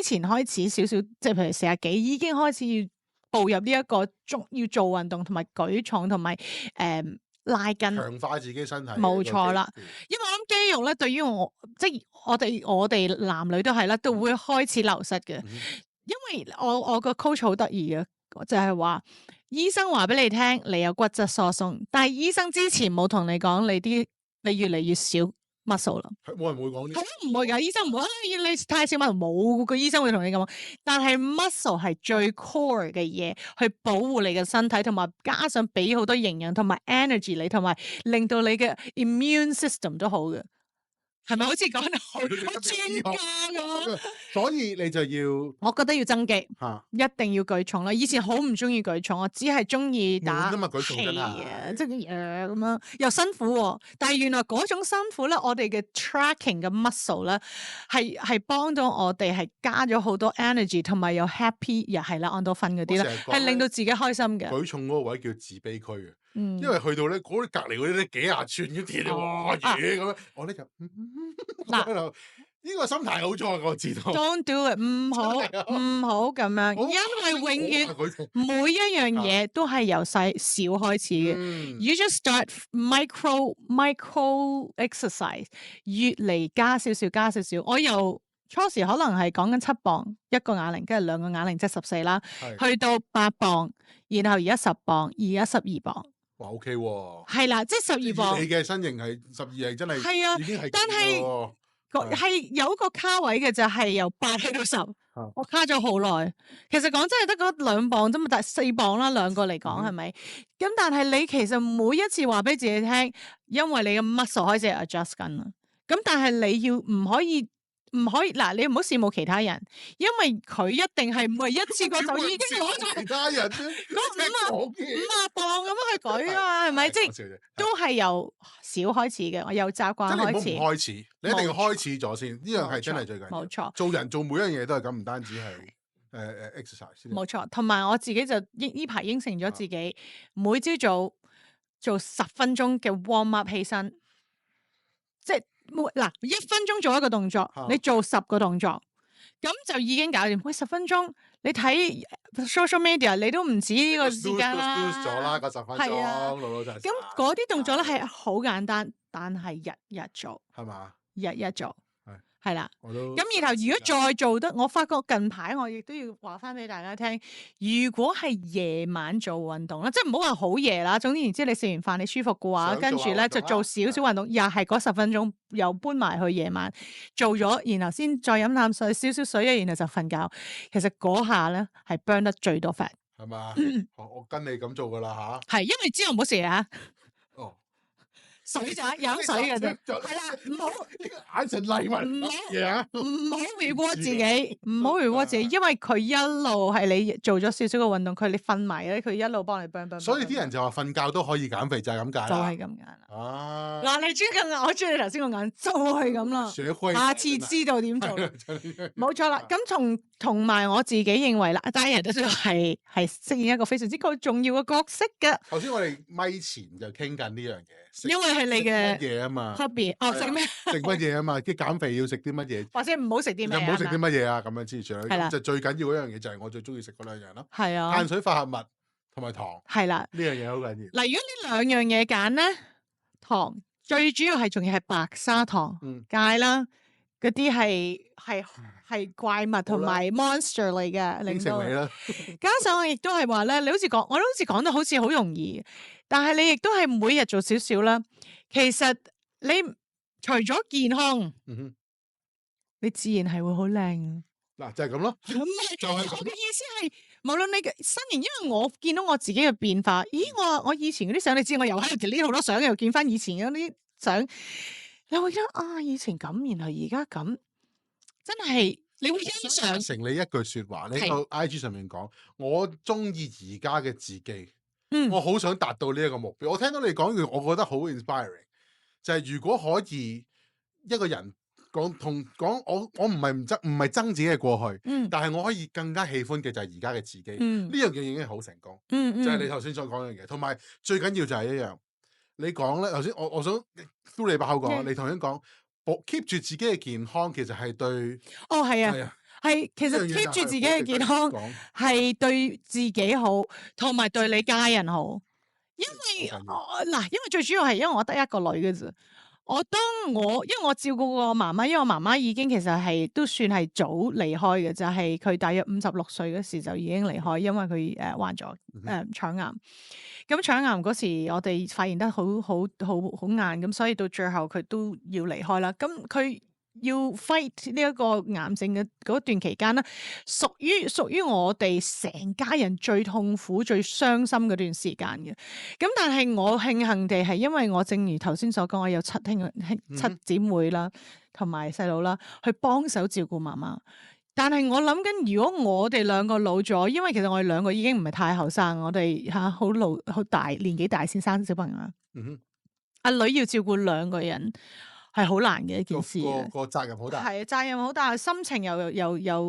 前開始少少，即係譬如40幾已經開始要步入呢一個要做運動同埋舉重同埋拉筋，強化自己身體，冇錯啦。因為我諗肌肉咧，對於即係我哋男女都係啦，都會開始流失嘅。因為我個 coach 好得意嘅，就係話醫生話俾你聽，你有骨質疏鬆，但係醫生之前冇同你講你越嚟越少muscle 啦，冇人會講呢啲，唔會㗎，醫生唔會你太少 muscle，冇個醫生會同你講。但係 muscle 係最 core 嘅嘢，去保護你嘅身體，同埋加上俾好多營養同埋 energy 你，同埋令到你嘅 immune system 都好嘅。係咪好似講到好專家咁？所以你就要，我覺得要增肌，一定要舉重啦。以前好唔中意舉重，我只係中意打氣啊，即係咁樣又辛苦喎。但係原來嗰種辛苦咧，我哋嘅 tracking 嘅 muscle 咧係幫到我哋係加咗好多 energy，同埋有 happy 又係啦，安多芬嗰啲咧，係令到自己開心嘅。舉重嗰個位叫自卑區嘅。因為去到咧嗰啲隔離嗰啲咧幾廿寸嘅鐵哇嘢咁樣，我咧就嗱呢個心態好錯，我知道。Don't do it， 唔好咁樣，因為永遠每一樣嘢都係由小開始嘅。You just start micro exercise， 越嚟加少少。我由初時可能係講緊7磅1個啞鈴，跟住2個啞鈴即係14啦，去到8磅，然後而家10磅，而家12磅。哇 OK 喎，係啦，即係12磅。你嘅身形係12係真係，係啊，已經係，但係係有一個卡位嘅就係由8去到10，我卡咗好耐。其實講真係得嗰2磅啫嘛，但係4磅啦2個嚟講係咪？咁但係你其實每一次話俾自己聽，因為你嘅 muscle 開始 adjust 緊啦。咁但係你要唔可以嗱，你唔好羨慕其他人，因為佢一定係唔係一次過就已經攞咗其他人啫，嗰50磅咁樣去舉啊，係咪？即係都係由少開始嘅，我由習慣開始。唔好開始，你一定要開始咗先，呢樣係真係最緊要。冇錯，做人做每樣嘢都係咁，唔單止係exercise。冇錯，同埋我自己就呢排應承咗自己，每朝早做10分鐘嘅 warm up 起身，即係。嗱，1分鐘做一個動作，你做10個動作，咁就已經搞掂。喂，10分鐘，你睇 social media， 你都唔止呢個時間啦。咗啦，個10分鐘，老實。咁嗰啲動作咧係好簡單，但係日日做，係嘛？日日做，係啦，咁然後如果再做得，我發覺近排我亦都要話翻俾大家聽，如果係夜晚做運動啦，即係唔好話好夜啦，總之言之你食完飯你舒服嘅話，跟住咧就做少少運動，又係嗰10分鐘，又搬埋去夜晚做咗，然後先再飲啖水，少少水啊，然後就瞓覺。其實嗰下咧係 burn 得最多 fat。係嘛？我跟你咁做噶啦嚇。係，因為之後唔好食啊。哦。水咋，飲水嘅啫，係啦，唔好眼神禮物嘢啊！唔好 reward 自己，唔好 reward 自己，因為佢一路係你做咗少少嘅運動，你瞓埋咧，佢一路幫你 burn。所以啲人就話瞓覺都可以減肥，就係咁解啦。就係咁解啦。啊！嗱，你專嘅我中意你頭先個眼，就係咁啦。下次知道點做，冇錯啦。咁同埋我自己認為啦，diet 都係飾演一個非常之重要嘅角色嘅。頭先我哋咪前就傾緊呢樣嘢，因為係你嘅嘢啊嘛 hobby。食咩？食乜嘢啊嘛？啲減肥要食啲乜嘢？或者唔好食啲咩？唔好食啲乜嘢啊？咁樣之類。係啦，就最緊要嗰樣嘢就係我最中意食嗰兩樣咯。係啊，碳水化合物同埋糖。係啦，呢樣嘢好緊要。嗱，如果呢兩樣嘢揀咧，糖最主要係仲要係白砂糖戒啦，嗰啲係怪物同埋 monster 嚟嘅，令到你啦。加上我亦都係話咧，我都好似講得好似好容易，但係你亦都係每日做少少啦。其實你除咗健康，你自然係會好靚。嗱，就係咁咯。咁就係我嘅意思係，無論你嘅身形，因為我見到我自己嘅變化。咦，我以前嗰啲相，你知我又喺度 delete 好多相，又見翻以前嗰啲相，你會覺得啊，以前咁，然後而家咁，真係你會欣賞。成你一句說話，你喺 IG 上面講，我中意而家嘅自己，我好想達到呢一個目標。我聽到你講完，我覺得好 inspiring， 就係如果可以一個人。講我唔係憎自己嘅過去，但係我可以更加喜歡嘅就係而家嘅自己，呢樣嘢已經係好成功，就係你頭先所講嘅嘢。同埋最緊要就係一樣，你講咧頭先，我想嘟你把口講，你頭先講 keep 住自己嘅健康，其實係對係啊，係其實 keep 住自己嘅健康係對自己好，同埋對你家人好，因為最主要係因為我得一個女嘅啫。因為我照顧過我媽媽，因為我媽媽已經其實都算係早離開嘅，就係佢大約56歲嗰時就已經離開，因為佢患咗腸癌。咁腸癌嗰時我哋發現得好硬，咁所以到最後佢都要離開啦。咁佢要 fight 呢一個癌症嘅嗰段期間咧，屬於我哋成家人最痛苦、最傷心嗰段時間嘅。咁但係我慶幸地係因為我正如頭先所講，我有7姊妹啦，同埋細佬啦，去幫手照顧媽媽。但係我諗緊，如果我哋兩個老咗，因為其實我哋兩個已經唔係太後生，我哋好老好大年紀大先生小朋友。阿女要照顧2個人。係好難嘅一件事，個責任好大，係責任好大，心情又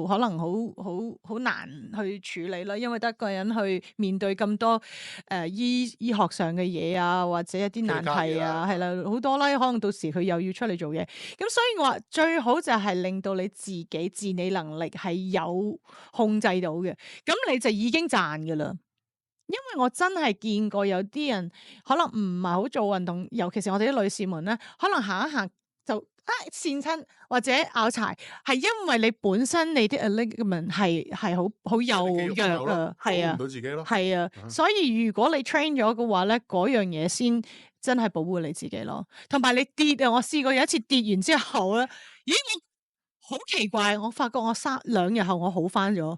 可能好難去處理啦，因為得一個人去面對咁多醫學上嘅嘢啊，或者一啲難題啊，係啦，好多啦，可能到時佢又要出嚟做嘢，咁所以我話最好就係令到你自己自理能力係有控制到嘅，咁你就已經賺㗎啦。因為我真係見過有啲人可能唔係好做運動，尤其是我哋啲女士們咧，可能行一行就跣親或者拗柴，係因為你本身你啲 ligament 係好幼弱啊，係啊，保護唔到自己咯，係啊，所以如果你 train 咗嘅話咧，嗰樣嘢先真係保護你自己咯。同埋你跌啊，我試過有一次跌完之後咧，咦，我好奇怪，我發覺我2日後我好返咗，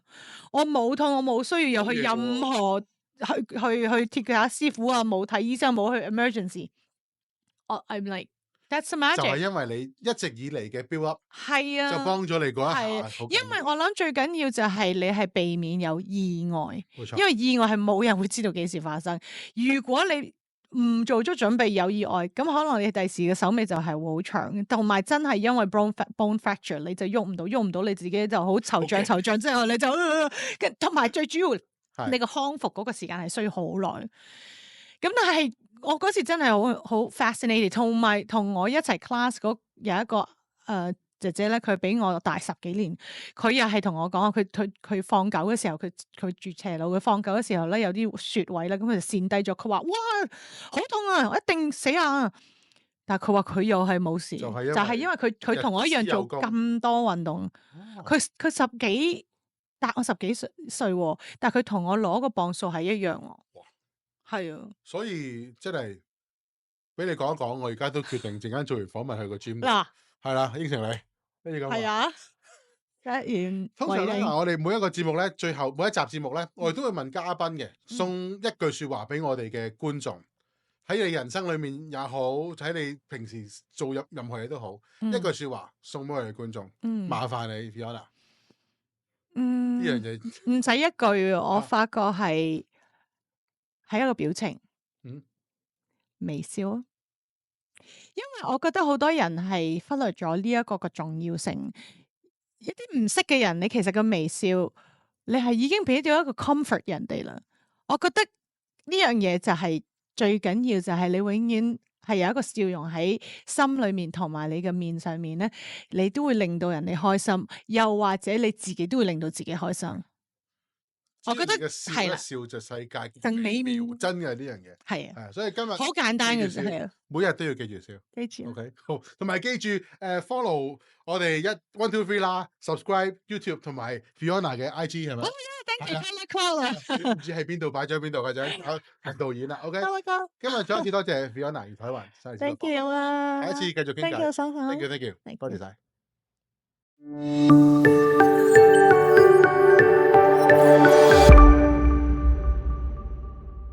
我冇痛，我冇需要又去任何。去貼下師傅啊，冇睇醫生，冇去 emergency。I'm like that's magic。就係因為你一直以嚟嘅 build up，係啊，就幫咗你嗰一下。因為我諗最緊要就係你係避免有意外，冇錯，因為意外係冇人會知道幾時發生。如果你唔做足準備有意外，咁可能你第時嘅手尾就係會好長，同埋真係因為 bone fracture 你就喐唔到你自己就好惆悵之後你就同埋最主要。你個康復嗰個時間係需要好耐，咁但係我嗰時真係好 fascinated，同我一齊 class 有一個姐姐咧，佢比我大10幾年，佢又係同我講佢放狗嘅時候，佢住斜路，佢放狗嘅時候咧有啲穴位咧，咁佢就跣低咗，佢話哇好痛啊，我一定死啊！但係佢話佢又係冇事，就係係因為佢同我一樣做咁多運動，佢大我十幾歲喎，但係佢同我攞個磅數係一樣喎。哇，係啊，所以真係俾你講一講，我而家都決定陣間做完訪問去個 gym 嗱，係啦，應承你，跟住咁係啊。通常咧，我哋每一個節目咧，最後每一集節目咧，我哋都會問嘉賓嘅，送一句説話俾我哋嘅觀眾。喺你人生裏面也好，喺你平時做任何嘢都好，一句説話送俾我哋觀眾。麻煩你 Fiona。呢樣嘢唔使一句，我發覺係一個表情，微笑。因為我覺得好多人係忽略咗呢一個嘅重要性。一啲唔識嘅人，你其實個微笑，你係已經俾咗一個 comfort 人哋啦。我覺得呢樣嘢就係最緊要，就係你永遠係有一個笑容喺心裏面，同埋你嘅面上面咧，你都會令到人哋開心，又或者你自己都會令到自己開心。我覺得係啦，笑着世界更美妙，真嘅呢樣嘢係啊，所以今日好簡單嘅啫，係啊，每日都要記住笑，記住。OK， 好，同埋記住follow 我哋1 2 3啦 ，subscribe YouTube 同埋 Fiona 嘅 IG 係咪？Thank you，唔知喺邊度擺咗喺邊度嘅就導演啦 ，OK。今日再一次多謝 Fiona 余彩雲，Thank you 啦，下一次繼續傾偈 ，Thank you，多謝晒。